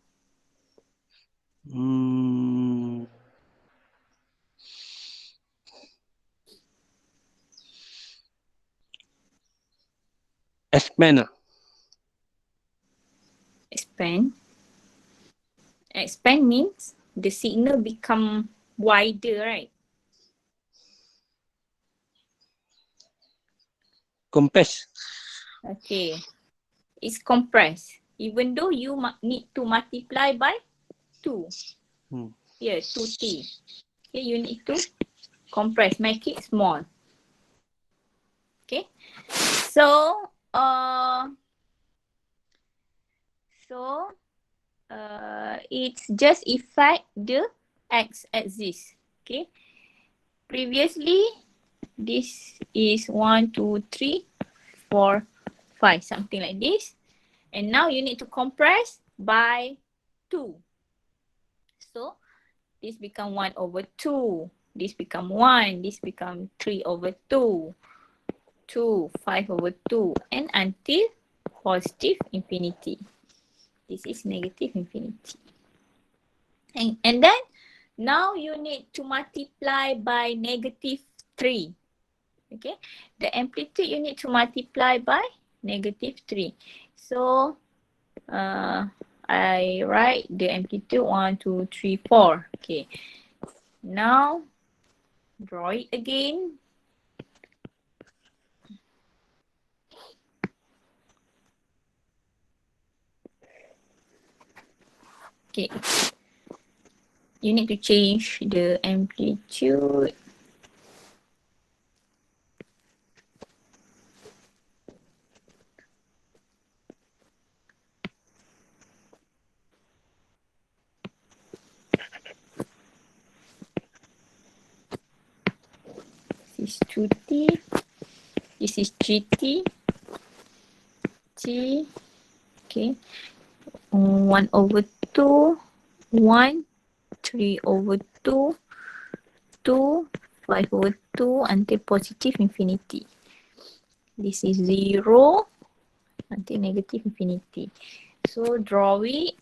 Expand. Expand. Expand means the signal become wider, right? Compress. Okay. It's compressed. Even though you need to multiply by 2. Here, 2T. Okay, you need to compress, make it small. Okay. So, it's just affect the x-axis. Okay. Previously, this is 1, 2, 3, 4, 5, something like this. And now you need to compress by 2. So, this become 1 over 2. This become 1. This become 3 over 2. 2, 5 over 2. And until positive infinity. This is negative infinity. And then, now you need to multiply by negative 3. Okay. The amplitude you need to multiply by negative 3. So, I write the amplitude 1, 2, 3, 4. Okay. Now, draw it again. Okay. You need to change the amplitude. This is 2T. This is GT. T. Okay. 1 over 2. 1. 3 over 2. 2. 5 over 2 until positive infinity. This is 0 until negative infinity. So draw it.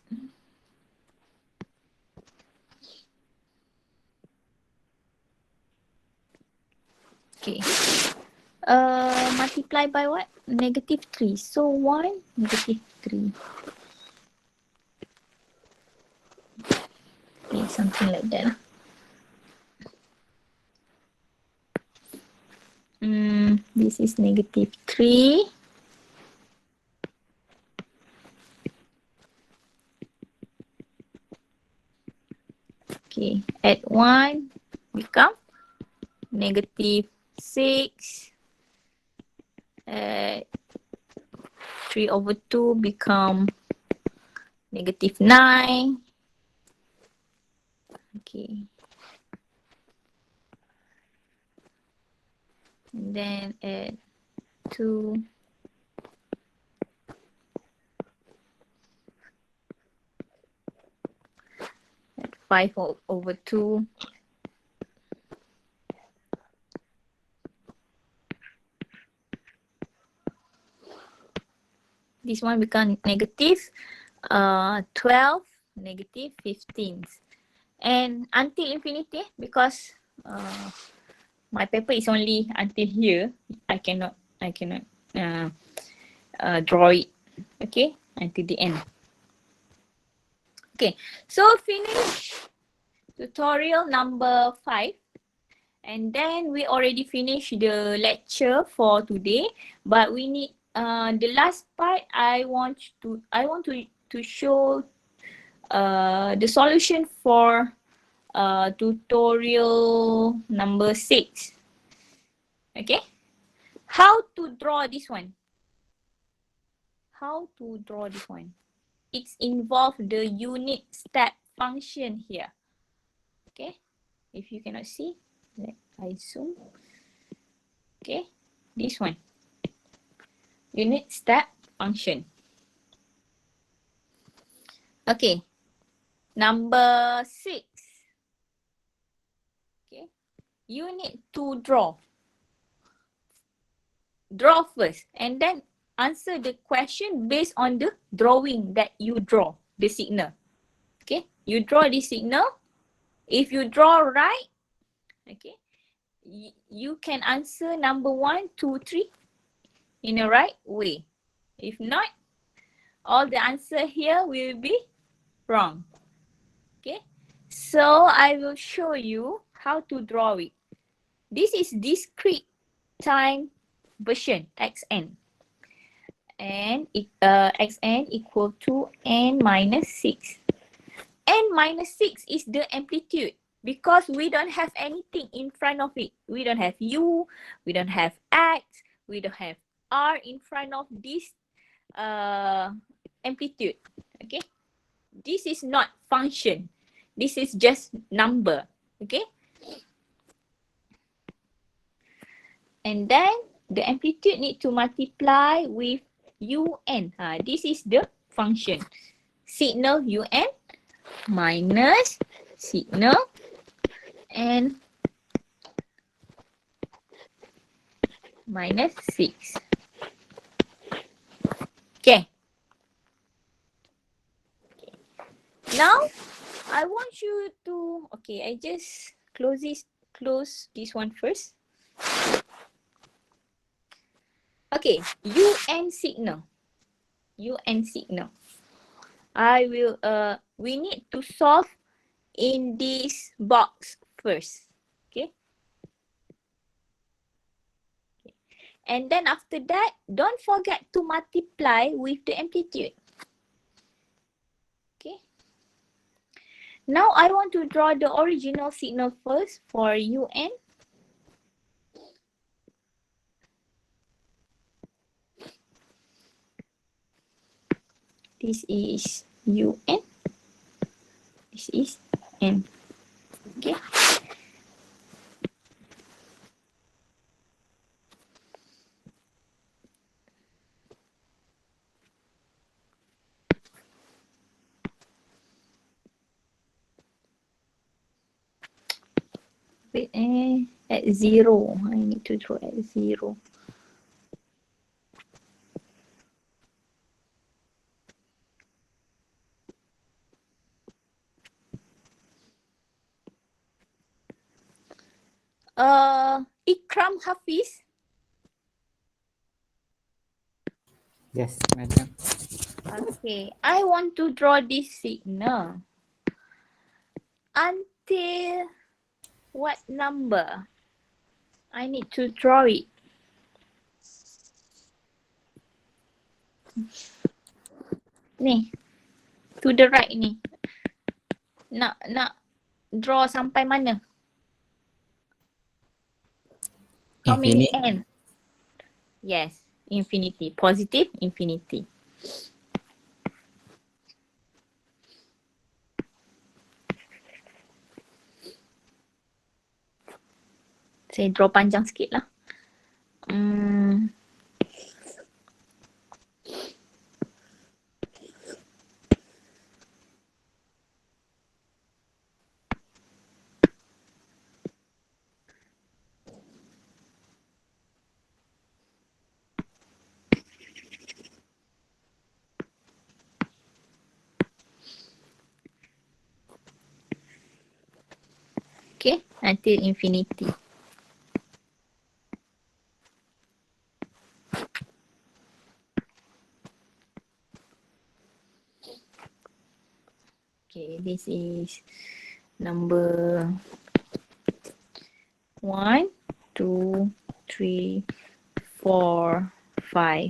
Okay. Multiply by what? Negative 3. So 1, negative 3. Okay, something like that. This is -3. Okay, add 1 become -6. Add 3/2 become -9. Okay. And then add 2. Add 5/2. This one become -12, -15. And until infinity, because my paper is only until here, I cannot draw it, okay, until the end. Okay, so finish tutorial number 5. And then we already finished the lecture for today, but we need the last part. I want to show the solution for tutorial number 6. Okay, how to draw this one? How to draw this one? It's involve the unit step function here. Okay, if you cannot see, I zoom. Okay, this one. Unit step function. Okay, number 6. Okay, you need to draw. Draw first and then answer the question based on the drawing that you draw, the signal. Okay, you draw the signal. If you draw right, okay, you can answer number 1, 2, 3 in the right way. If not, all the answer here will be wrong. Okay, so I will show you how to draw it. This is discrete time version, xn. And xn equal to n minus 6. N minus 6 is the amplitude because we don't have anything in front of it. We don't have u, we don't have x, we don't have r in front of this amplitude. Okay, this is not function. This is just number. Okay, and then the amplitude need to multiply with un. This is the function. Signal un minus signal n minus 6. Okay. Now I want you to, okay, I just close this one first. Okay, un signal. Un signal. I will we need to solve in this box first. Okay. And then after that, don't forget to multiply with the amplitude. Okay. Now I want to draw the original signal first for un. This is un. This is n. Okay. Wait, at 0. I need to draw at 0. Ikram Hafiz. Yes, madam. Okay, I want to draw this signal. until what number? I need to draw it. Ni, to the right ni. Nak draw sampai mana? How many n? Yes, infinity. Positive infinity. Saya draw panjang sikit lah. Okay, until infinity. Okay, this is number 1, 2, 3, 4, 5,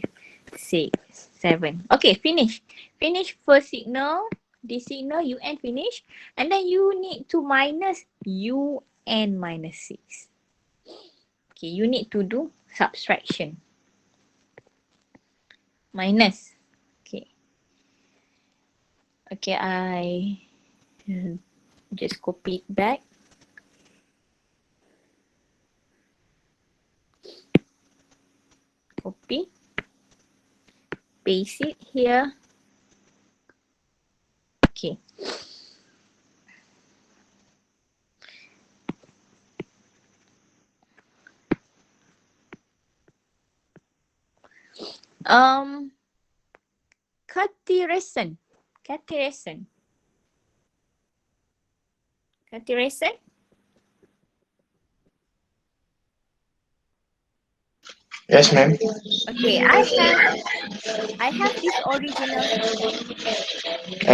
6, 7. Okay, finish. Finish first signal. This signal UN finish. And then you need to minus UN minus 6. Okay, you need to do subtraction. Minus. Okay. Okay, I just copy it back. Copy. Paste it here. Okay. Cateration. Cateration. Cateration. Yes, ma'am. Okay, I have this original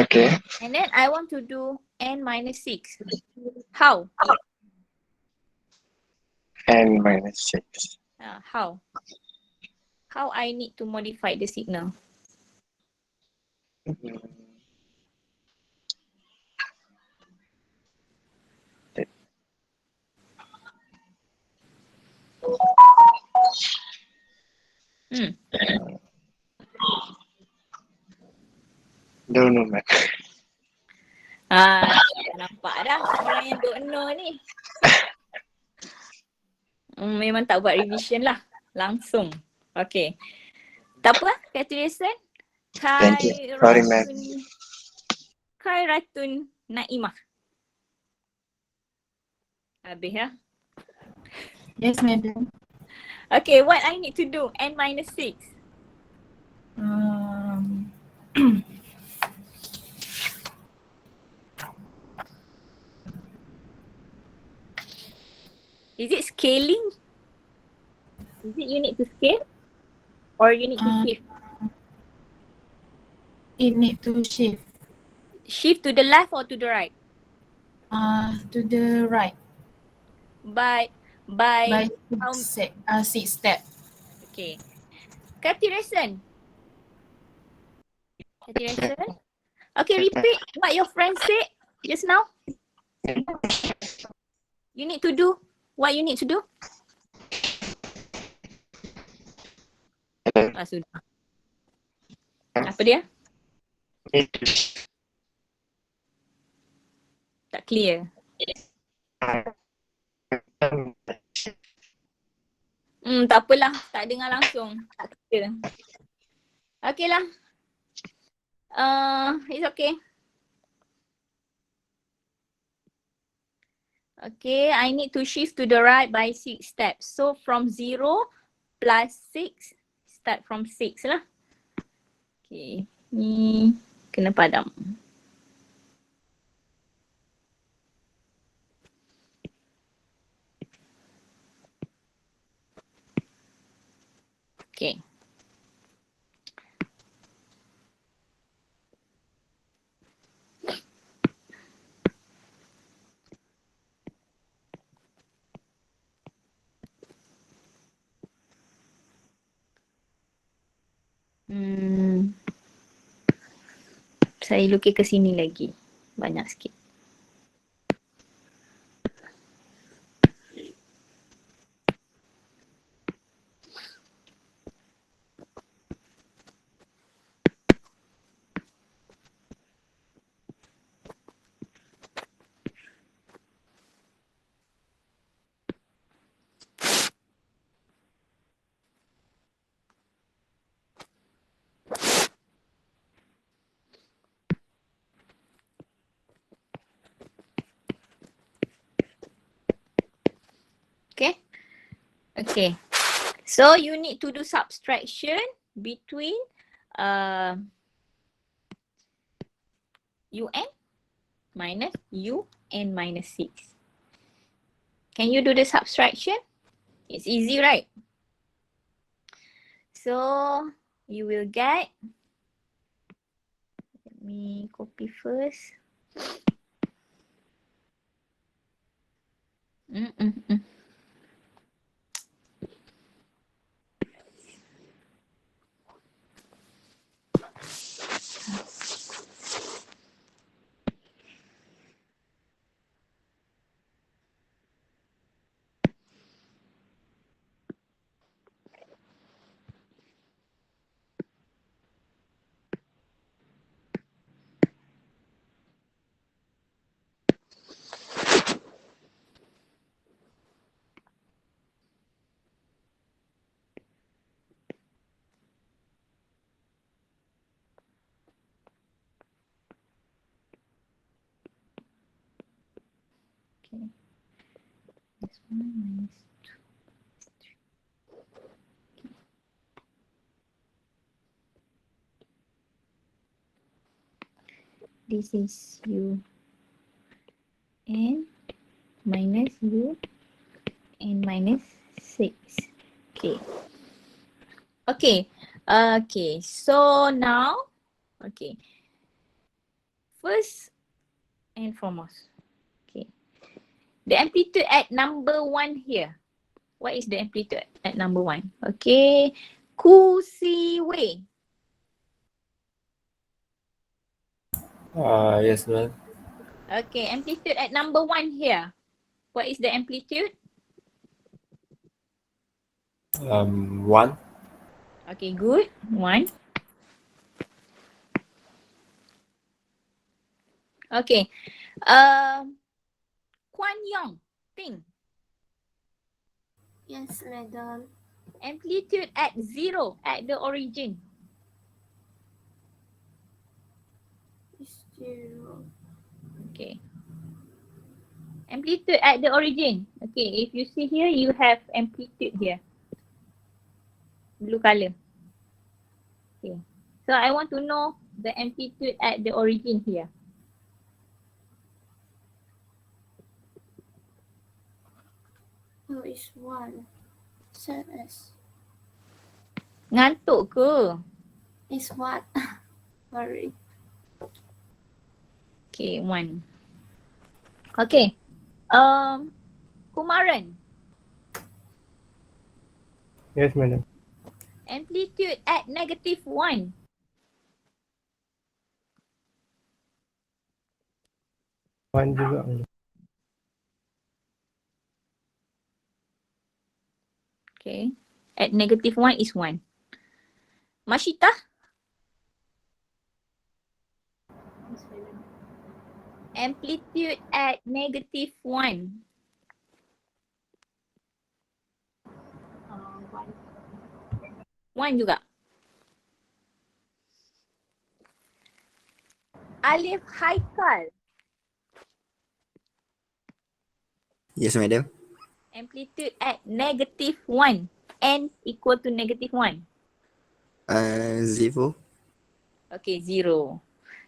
Okay. and then I want to do n minus 6. How? N minus 6. How? How I need to modify the signal? Don't know, ma'am. Nampak dah orang yang don't know ni. Memang tak buat revision lah. Langsung. Okay. Tak apa, Cateration. Thank you. Sorry, ma'am. Khairatun Naimah. Habis ya? Yes, madam. Okay, what I need to do? N minus 6. Is it scaling? Is it you need to scale? Or you need to shift? It need to shift Shift to the left or to the right? to the right By by how? 6 step. Okay. Cateration. Okay, repeat what your friend said just now. You need to do what you need to do. Sudah. Apa dia? Tak clear. Tak apalah. Tak dengar langsung. Tak clear. Okay lah. It's okay. Okay, I need to shift to the right by 6 steps. So from 0 plus 6, start from 6 lah. Okay, ni kena padam. Okay. Saya lukis ke sini lagi. Banyak sikit. Okay. Okay. So you need to do subtraction between UN minus UN minus 6. Can you do the subtraction? It's easy, right? So you will get, let me copy first. Okay. This one minus 2 is 3. Okay. This is UN minus UN minus 6. Okay. Okay. Okay. So now, okay. First and foremost, okay. The amplitude at number 1 here. What is the amplitude at number 1? Okay. Ku Si Wei. Yes, ma'am. Okay. Amplitude at number 1 here. What is the amplitude? 1. Okay, good. 1. Okay. Kwan Yong Ting. Yes, madam. Amplitude at 0 at the origin. It's 0. Okay. Amplitude at the origin. Okay, if you see here, you have amplitude here. Blue color. Okay. So I want to know the amplitude at the origin here. Oh, it's 1. ZS. Ngantuk ke? It's what? Sorry. Okay, 1. Okay. Kumaran. Yes, madam. Amplitude at negative 1. One juga. Okay. At negative 1 is 1. Mashita? Amplitude at negative 1. 1 juga. Alif Haikal. Yes, madam. Amplitude at negative 1. N equal to negative 1. 0. Okay, 0.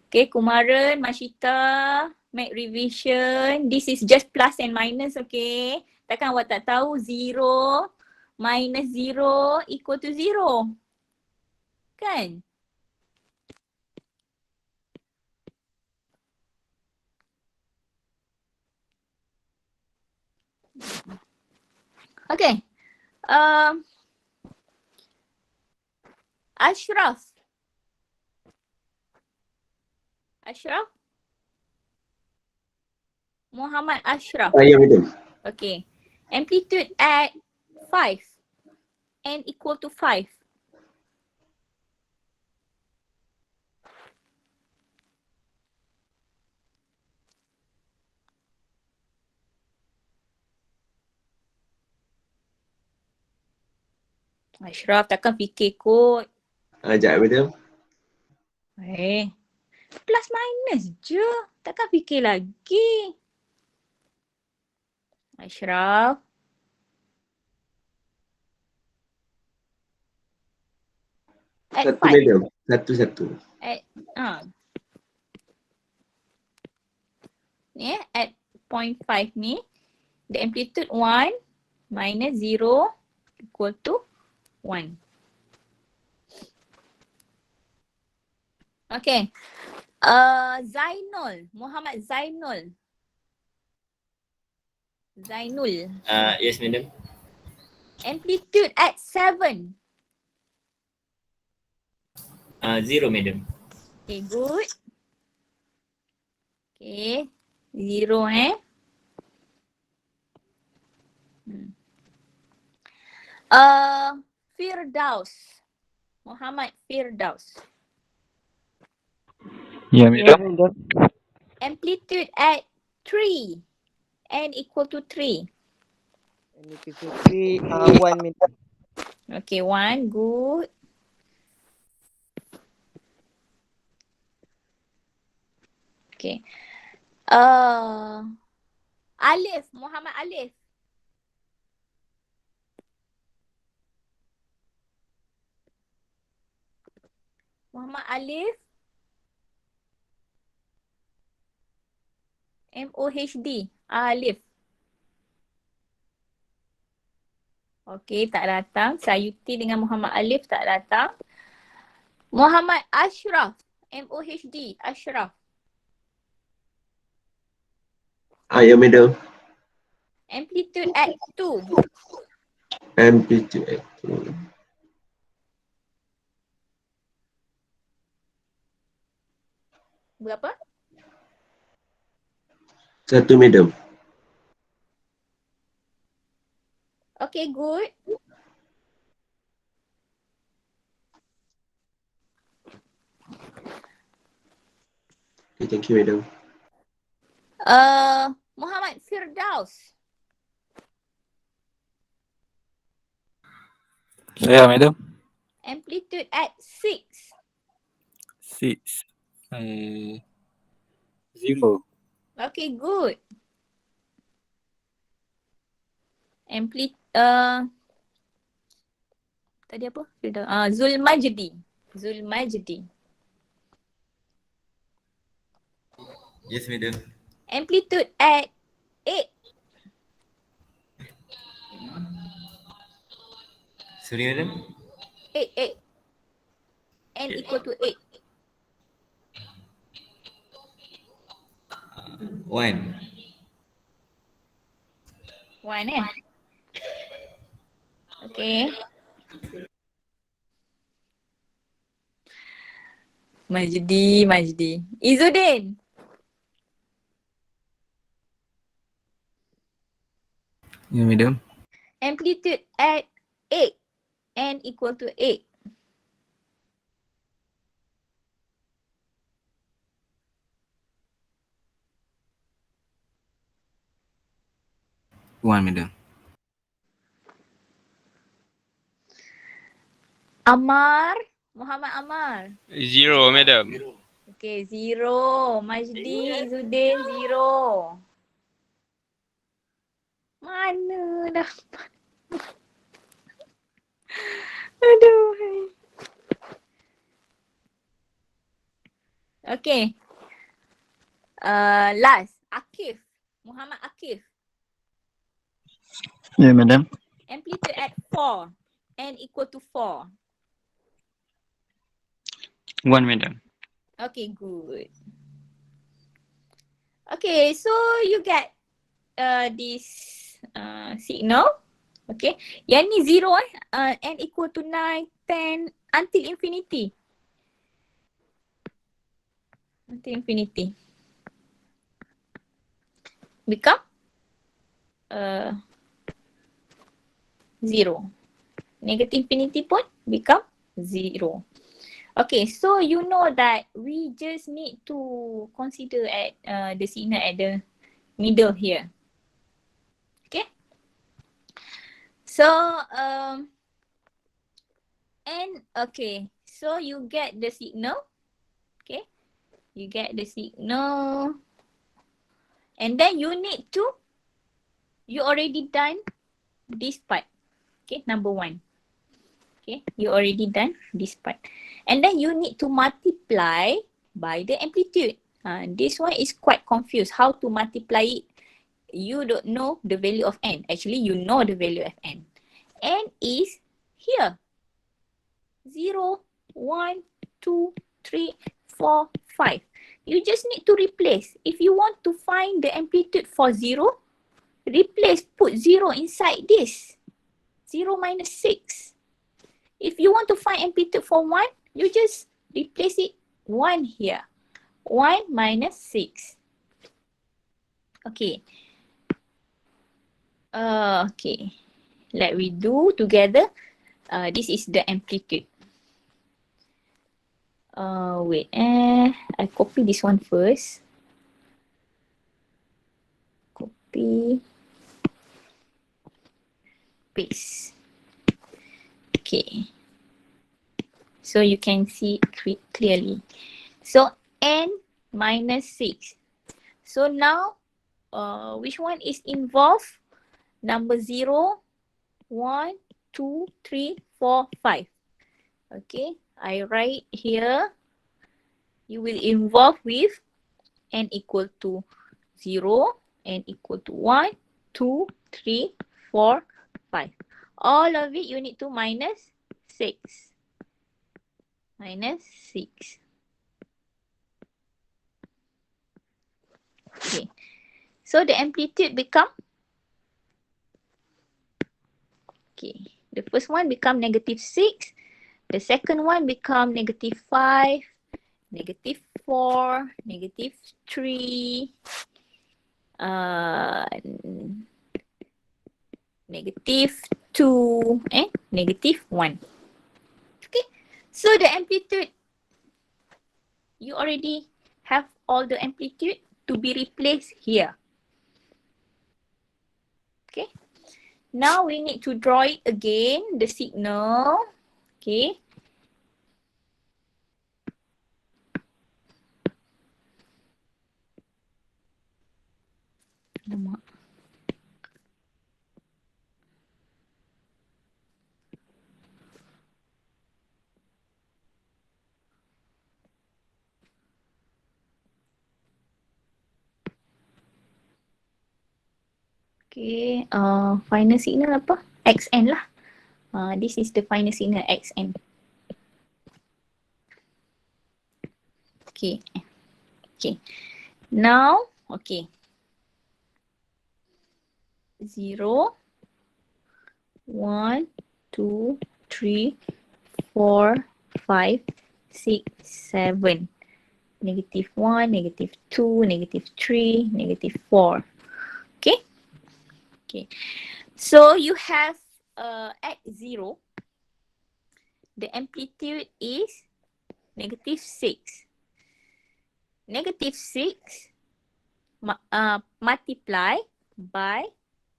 Okay, Kumaran, Mashita, make revision. This is just plus and minus, okay? Takkan awak tak tahu 0 minus 0 equal to 0. Kan? Okay. Ashraf. Ashraf? Muhammad Ashraf. Ya, madam. Okay. Amplitude at 5. N equal to 5. Ashraf takkan fikir kot. Sekejap, madam. Plus minus je. Takkan fikir lagi. Ashraf. At Satu, 5. madam. Satu. Ni at 0.5 ni. The amplitude 1 minus 0 equal to 1. Okay. Zainul. Muhammad Zainul. Zainul. Yes, madam. Amplitude at 7. 0, madam. Okay, good. Okay. 0 Firdaus. Muhammad Firdaus. Yeah, madam. Amplitude at 3. N equal to 3. N equal to 3, 1 madam. Okay, 1. Good. Okay. Alif. Muhammad Alif. Muhammad Alif. MOHD. Alif. Okey, tak datang. Sayuti dengan Muhammad Alif tak datang. Muhammad Ashraf. MOHD. Ashraf. Ya, madam. Amplitude at 2. Amplitude at 2. Berapa? 1, madam. Okay, good. Okay, thank you, madam. Muhammad Firdaus. Yeah, madam. Amplitude at 6. 6. 0. Okay, good. Tadi apa? Zulmajdi. Zulmajdi. Yes, madam. Amplitude at 8. Sorry, madam. 8. N equal to 8. 1. 1 Okay. Majdi. Izzuddin. Yeah, madam. Amplitude at 8. N equal to 8. One, madam. Ammar. Muhammad Ammar. 0, madam. Okay, 0. Majdi, Izzuddin, 0. Mana dah? Aduh. Okay. Last. Akif. Muhammad Akif. Yeah, madam. Amplitude at 4. N equal to 4. 1, madam. Okay, good. Okay, so you get this signal. Okay. Yang ni 0 N equal to 9, 10 until infinity. until infinity. Become 0. Negative infinity pun become 0. Okay, so you know that we just need to consider at the signal at the middle here. Okay. So and okay, so you get the signal. Okay, you get the signal, and then you need to, you already done this part. Okay, number 1. Okay, you already done this part. And then you need to multiply by the amplitude. This one is quite confused. How to multiply it? You don't know the value of n. Actually, you know the value of n. N is here. 0, 1, 2, 3, 4, 5. You just need to replace. If you want to find the amplitude for 0, replace, put 0 inside this. 0 minus 6. If you want to find amplitude for 1, you just replace it 1 here. 1 minus 6. Okay. Okay. Let we do together. This is the amplitude. Wait. I copy this one first. Copy. Paste. Okay. So you can see clearly. So n minus 6. So now, which one is involved? Number 0, 1, 2, 3, 4, 5. Okay, I write here. You will involve with n equal to 0, n equal to 1, 2, 3, 4, 5. All of it you need to minus 6. Minus 6. Okay. So the amplitude become, okay, the first one become negative 6. The second one become negative 5, negative 4, negative 3, negative 2, and negative 1. Okay, so the amplitude, you already have all the amplitude to be replaced here. Okay, now we need to draw it again, the signal. Okay. Alamak. Okay, final signal apa? XN lah. This is the final signal XN. Okay. Okay. Now, okay. 0, 1, 2, 3, 4, 5, 6, 7. Negative 1, negative 2, negative 3, negative 4. Okay. Okay. So you have at 0, the amplitude is negative 6. Negative 6 multiply by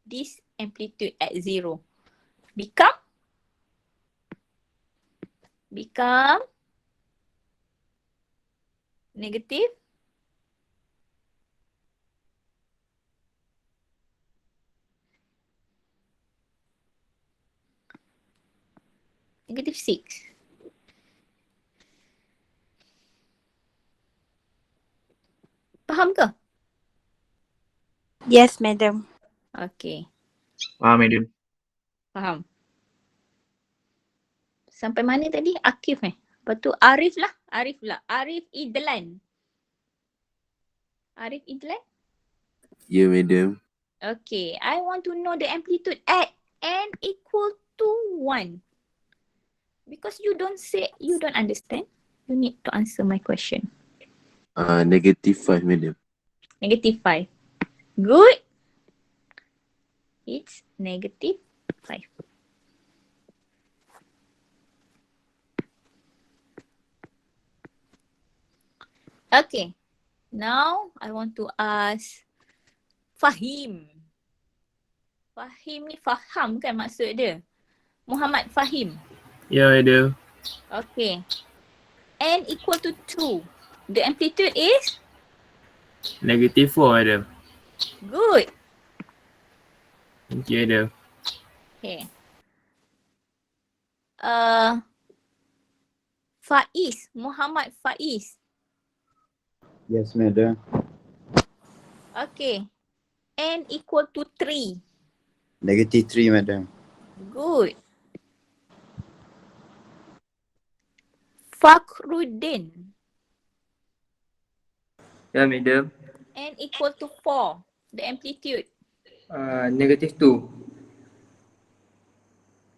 this amplitude at 0. Become negative negative 6. Faham ke? Yes, madam. Okay. Madam. Faham. Sampai mana tadi? Akif Lepas tu Arif lah. Arif Idlan. Arif Idlan? Ya, madam. Okay. I want to know the amplitude at n equal to 1. Because you don't understand, you need to answer my question. -5, madam. -5. Good. It's -5. Okay. Now I want to ask Fahim. Fahim ni faham kan maksud dia? Muhammad Fahim. Yeah, madam. Okay. N equal to 2. The amplitude is? -4, madam. Good. Thank you, madam. Okay. Faiz. Muhammad Faiz. Yes, madam. Okay. N equal to 3. -3, madam. Good. Fakhruddin. Yeah, madam. N equal to 4. The amplitude. -2.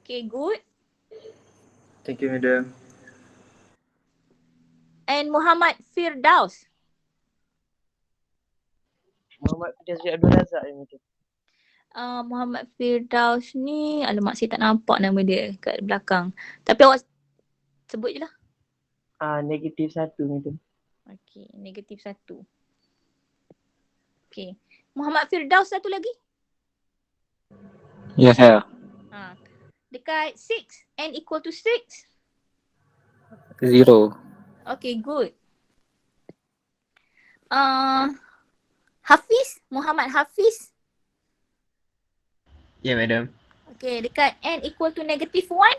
Okay, good. Thank you, madam. And Muhammad Firdaus. Muhammad Firdaus Abdul Razak ni tu. Muhammad Firdaus ni, alamak saya tak nampak nama dia kat belakang. Tapi awak sebut je lah. -1 ni tu. Okay, -1. Okay. Muhammad Firdaus satu lagi. Ya, saya. Dekat 6. N equal to 6. 0. Okay, good. Hafiz. Muhammad Hafiz. Yeah, madam. Okay, dekat N equal to -1.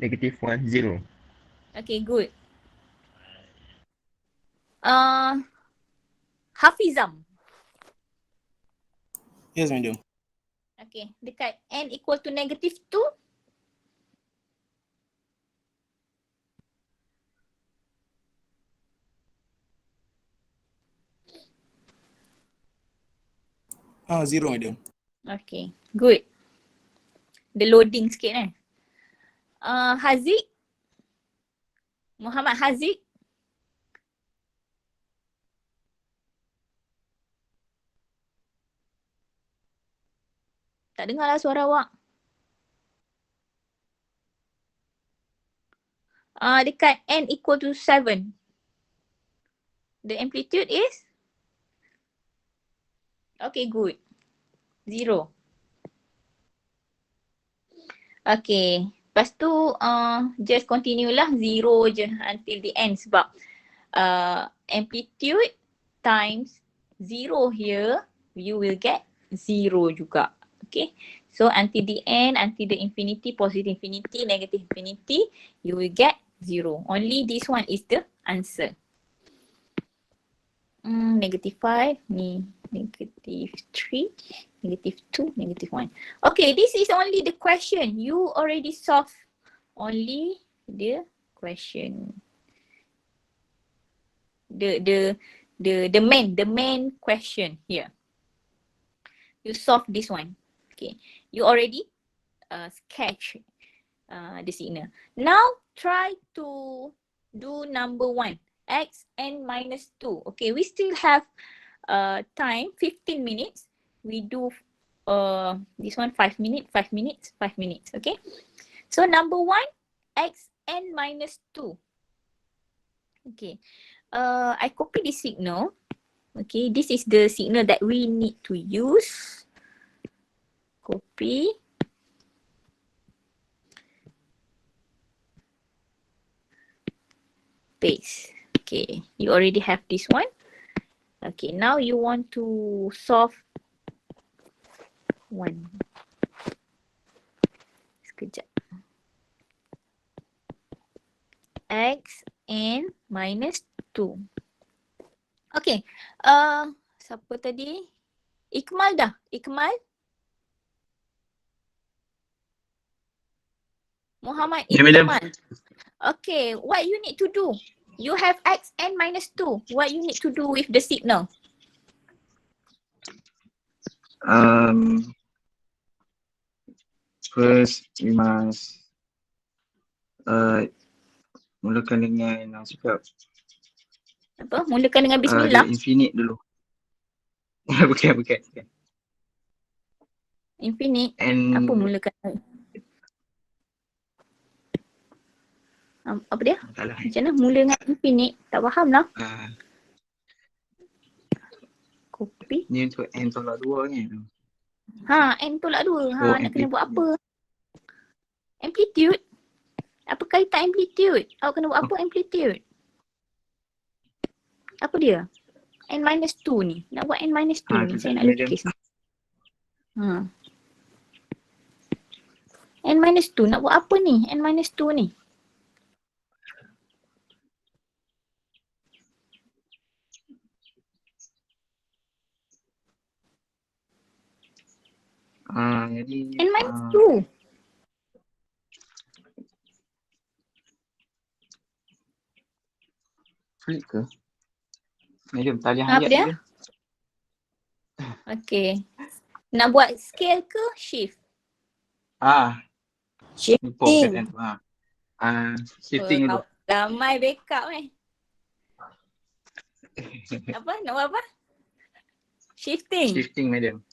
-1, 0. Okay, good. Hafizam. Yes, madam. Okay, dekat N equal to -2. Zero, madam. Okay, good. The loading sikit Haziq. Muhammad Haziq. Tak dengar lah suara awak. Dekat N equal to 7. The amplitude is? Okay, good. 0. Okay. Lepas tu just continue lah 0 je until the end sebab amplitude times 0 here, you will get 0 juga. Okay. So until the end, until the infinity, positive infinity, negative infinity, you will get 0. Only this one is the answer. -5, ni -3, -2, -1. Okay, this is only the question. You already solved only the question. The main question here. You solve this one. Okay, you already sketch the signal. Now try to do number 1. Xn minus 2. Okay, we still have time, 15 minutes. We do this one 5 minutes, 5 minutes, 5 minutes. Okay, so number 1, xn minus 2. Okay, I copy this signal. Okay, this is the signal that we need to use. Copy. Paste. Okay, you already have this one. Okay, now you want to solve 1. Sekejap. Xn minus 2. Okay, siapa tadi? Ikmal dah. Ikmal? Muhammad Ikmal. Okay, what you need to do? You have xn minus 2. What you need to do with the signal? First, we must mulakan dengan cakap Apa? Mulakan dengan Dia bismillah. infinite dulu. bukan. Infinite. And Apa mulakan? Apa dia? tak lah. Macam mana mula dengan infinite? Tak faham lah. Copy. Ni untuk n tolak 2 ni. N tolak 2. Oh, Nak kena buat amplitude. apa? Amplitude? Apa kaitan amplitude? Awak kena buat apa amplitude? Apa dia? N-2 ni. Nak buat N-2 ni. Saya nak lukis. N-2 nak buat apa ni? N-2 ni. Jadi N-2. Flip ke? Madam, talian Apa ayat dia? dia. Okay. Nak buat scale ke shift? Shifting. Shifting dulu. Ramai backup Apa? Nak buat apa? Shifting. Shifting, madam.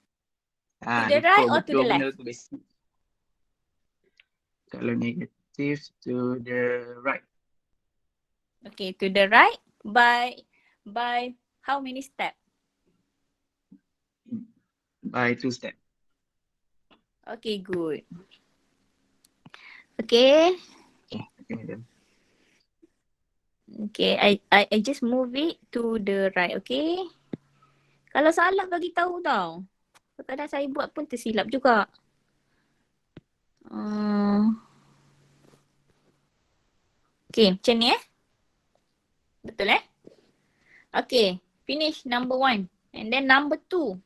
To the right or to the left? Kalau negative, to the right. Okay, to the right by how many steps? By 2 steps. Okay, good. Okay. Okay, madam. Okay, I just move it to the right, okay? Kalau salah bagi tahu tau. Kadang saya buat pun tersilap juga. Okay, macam ni Betul Okay, finish number 1. And then number 2.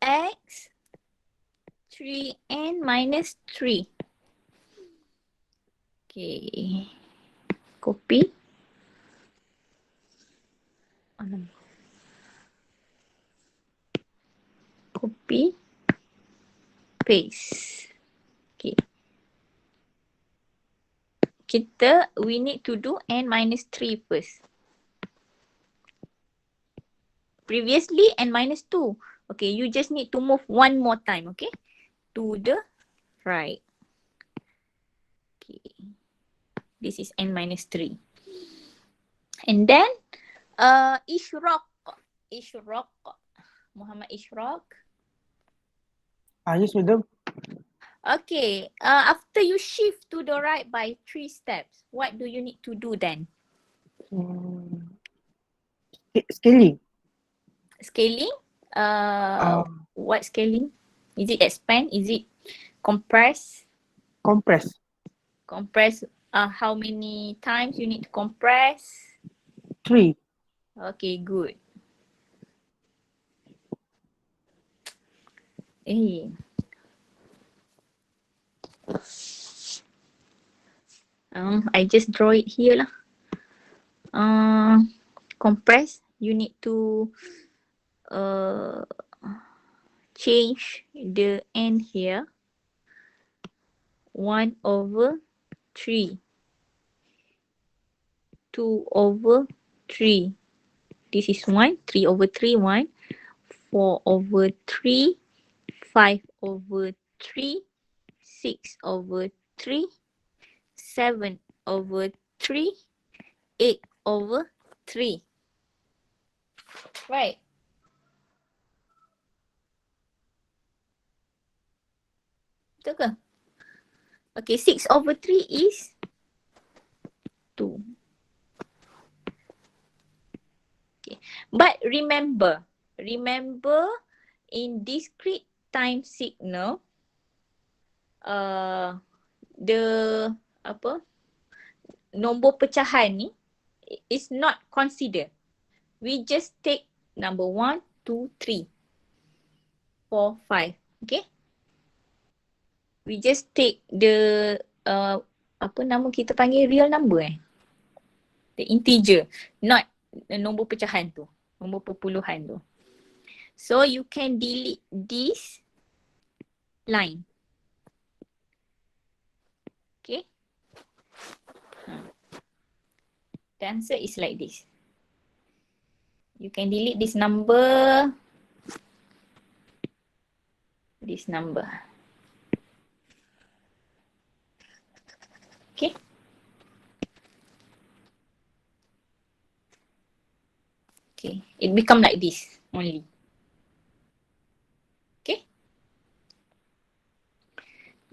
X 3n minus 3. Okay. Copy. Copy. Paste. Okay. We need to do n minus 3 first. Previously n minus 2. Okay, you just need to move one more time, okay? To the right. Okay. This is n minus 3. And then, Ishraq. Muhammad Ishraq. Yes, madam. Okay, after you shift to the right by 3 steps, what do you need to do then? Scaling. Scaling? What scaling? Is it expand? Is it compress? Compress. Compress, how many times you need to compress? 3. Okay, good. I just draw it here lah. Compress, you need to change the n here. 1/3. 2/3. This is 1. 3/3, 1. 4/3. 5/3. 6/3. 7/3. 8/3. Right. Betul ke? Okay, 6/3 is 2. Okay. But remember in discrete time signal, nombor pecahan ni is not considered. We just take number 1, 2, 3, 4, 5. Okay? We just take the apa nama kita panggil real number the integer, not the nombor pecahan tu, nombor perpuluhan tu. So you can delete this line. Okay? The answer is like this. You can delete this number. This number. Okay. Okay. It become like this only. Okay.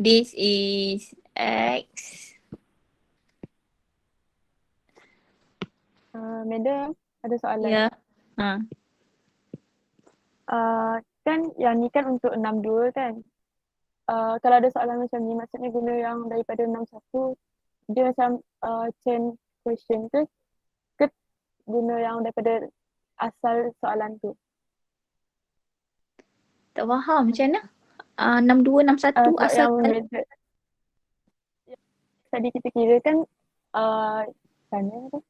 This is X. Madam, ada soalan. Ya. Ha. Kan yang ni kan untuk 62 kan. Kalau ada soalan macam ni, maksudnya guna yang daripada 61, dia macam chain question ke guna yang daripada asal soalan tu? Tak faham macam mana? 62, 61 asal Yang method tadi kita kira kan sana tu.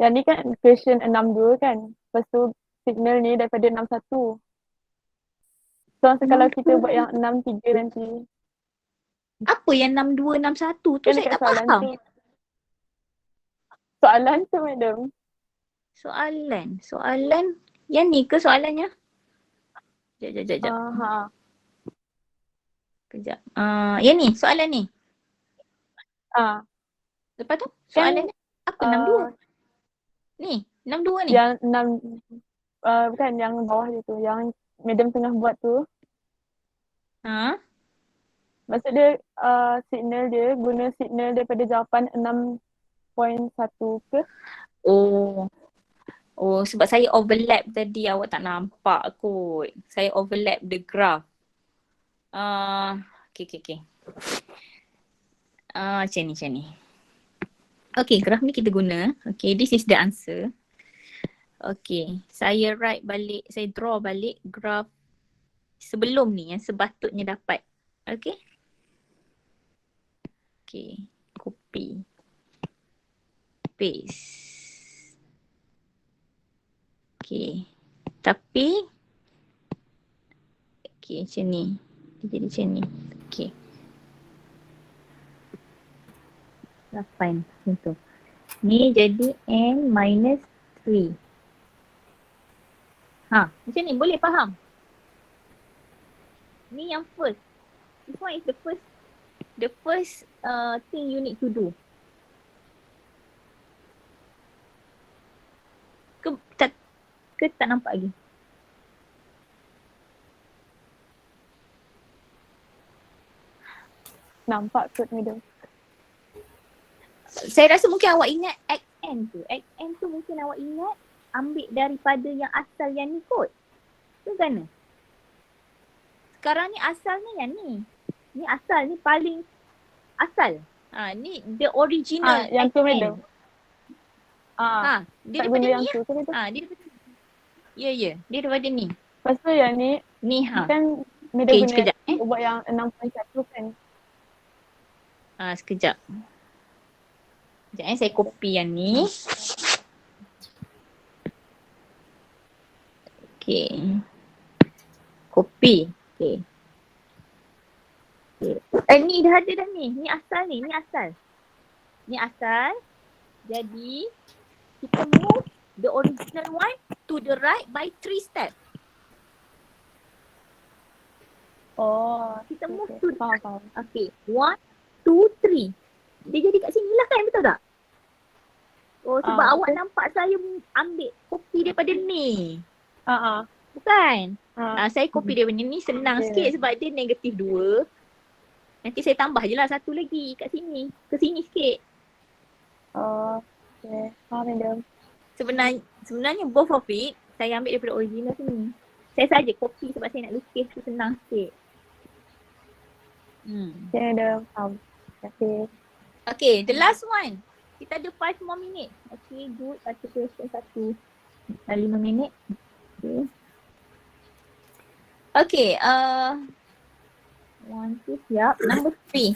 Yang ni kan question 62 kan. Lepas tu signal ni daripada 61. So kalau kita buat yang 63 nanti. Apa yang 62, 61 tu Kan saya dekat tak soalan faham. tu. Soalan tu madam. Soalan. Yang ni ke soalannya? Sekejap. Kejap. Yang ni, soalan ni. Lepas tu soalannya apa? 62? Ni, 62 ni? Yang 6, bukan yang bawah je tu. Yang madam tengah buat tu. Maksud dia signal dia guna signal daripada jawapan 6.1 ke? Oh, sebab saya overlap tadi, awak tak nampak kot. Saya overlap the graph. Okay. Macam ni. Okay, graph ni kita guna. Okay, this is the answer. Okay, saya draw balik graph sebelum ni yang sepatutnya dapat. Okay. Okay, copy. Paste. Okay, tapi macam ni. Dia jadi macam ni. Okay. 8 macam tu. Ni jadi n minus 3. Macam ni boleh faham? Ni yang first. This one is the first thing you need to do. Ke tak nampak lagi? Nampak kot madam. Saya rasa mungkin awak ingat XN tu. XN tu mungkin awak ingat ambil daripada yang asal yang ni kot. Tu kan? Sekarang ni asalnya yang ni. Ni asal, ni paling asal. Ni the original Yang XN. tu madam. Dia daripada ni dia daripada Ya. Dia daripada ni. Lepas tu yang ni kan madam guna sekejap, buat yang 6.1 kan. Sekejap. Saya copy yang ni. Okay. Copy. Okay. Ni dah ada dah ni. Ni asal ni. Ni asal. Jadi kita move the original one to the right by 3 steps. Kita move to the right. Okay. 1, 2, 3. Dia jadi kat sini lah kan, betul tak? Sebab awak nampak saya ambil kopi daripada ni. Bukan? Saya kopi daripada ni senang sikit sebab dia negatif 2. Nanti saya tambah je lah satu lagi kat sini. Ke sini sikit. Okay. Madam. Sebenarnya both of it saya ambil daripada original sini. Saya saja copy sebab saya nak lukis tu senang sikit. Okay madam. Okay, the last one. Kita ada 5 more minutes. Okay, good. Satu question 5 minit. Okay, 1, 2, siap. Number 3.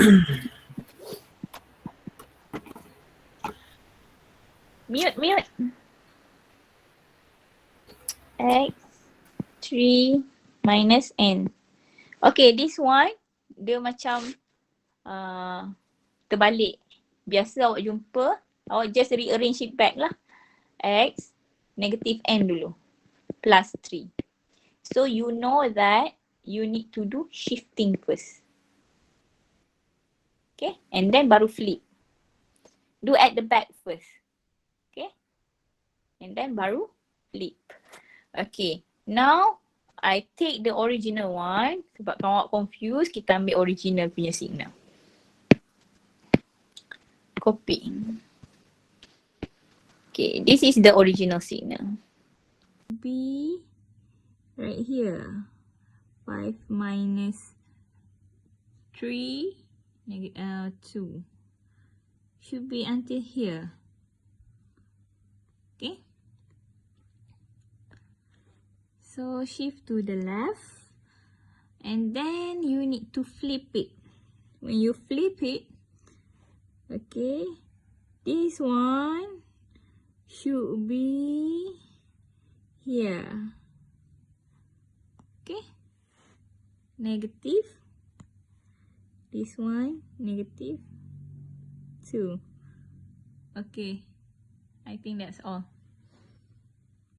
Mute. X3 minus n. Okay, this one dia macam terbalik. Biasa awak jumpa Or just rearrange it back lah. X negative n dulu. Plus 3. So you know that you need to do shifting first. Okay. And then baru flip. Do at the back first. Okay. And then baru flip. Okay. Now, I take the original one. Sebab kalau awak confused, kita ambil original punya signal. Copy. Okay, this is the original signal. B right here. 5 minus 3 2. Should be until here. Okay. So shift to the left. And then you need to flip it. When you flip it, okay, this one should be here. Okay. Negative. This one negative 2. Okay. I think that's all.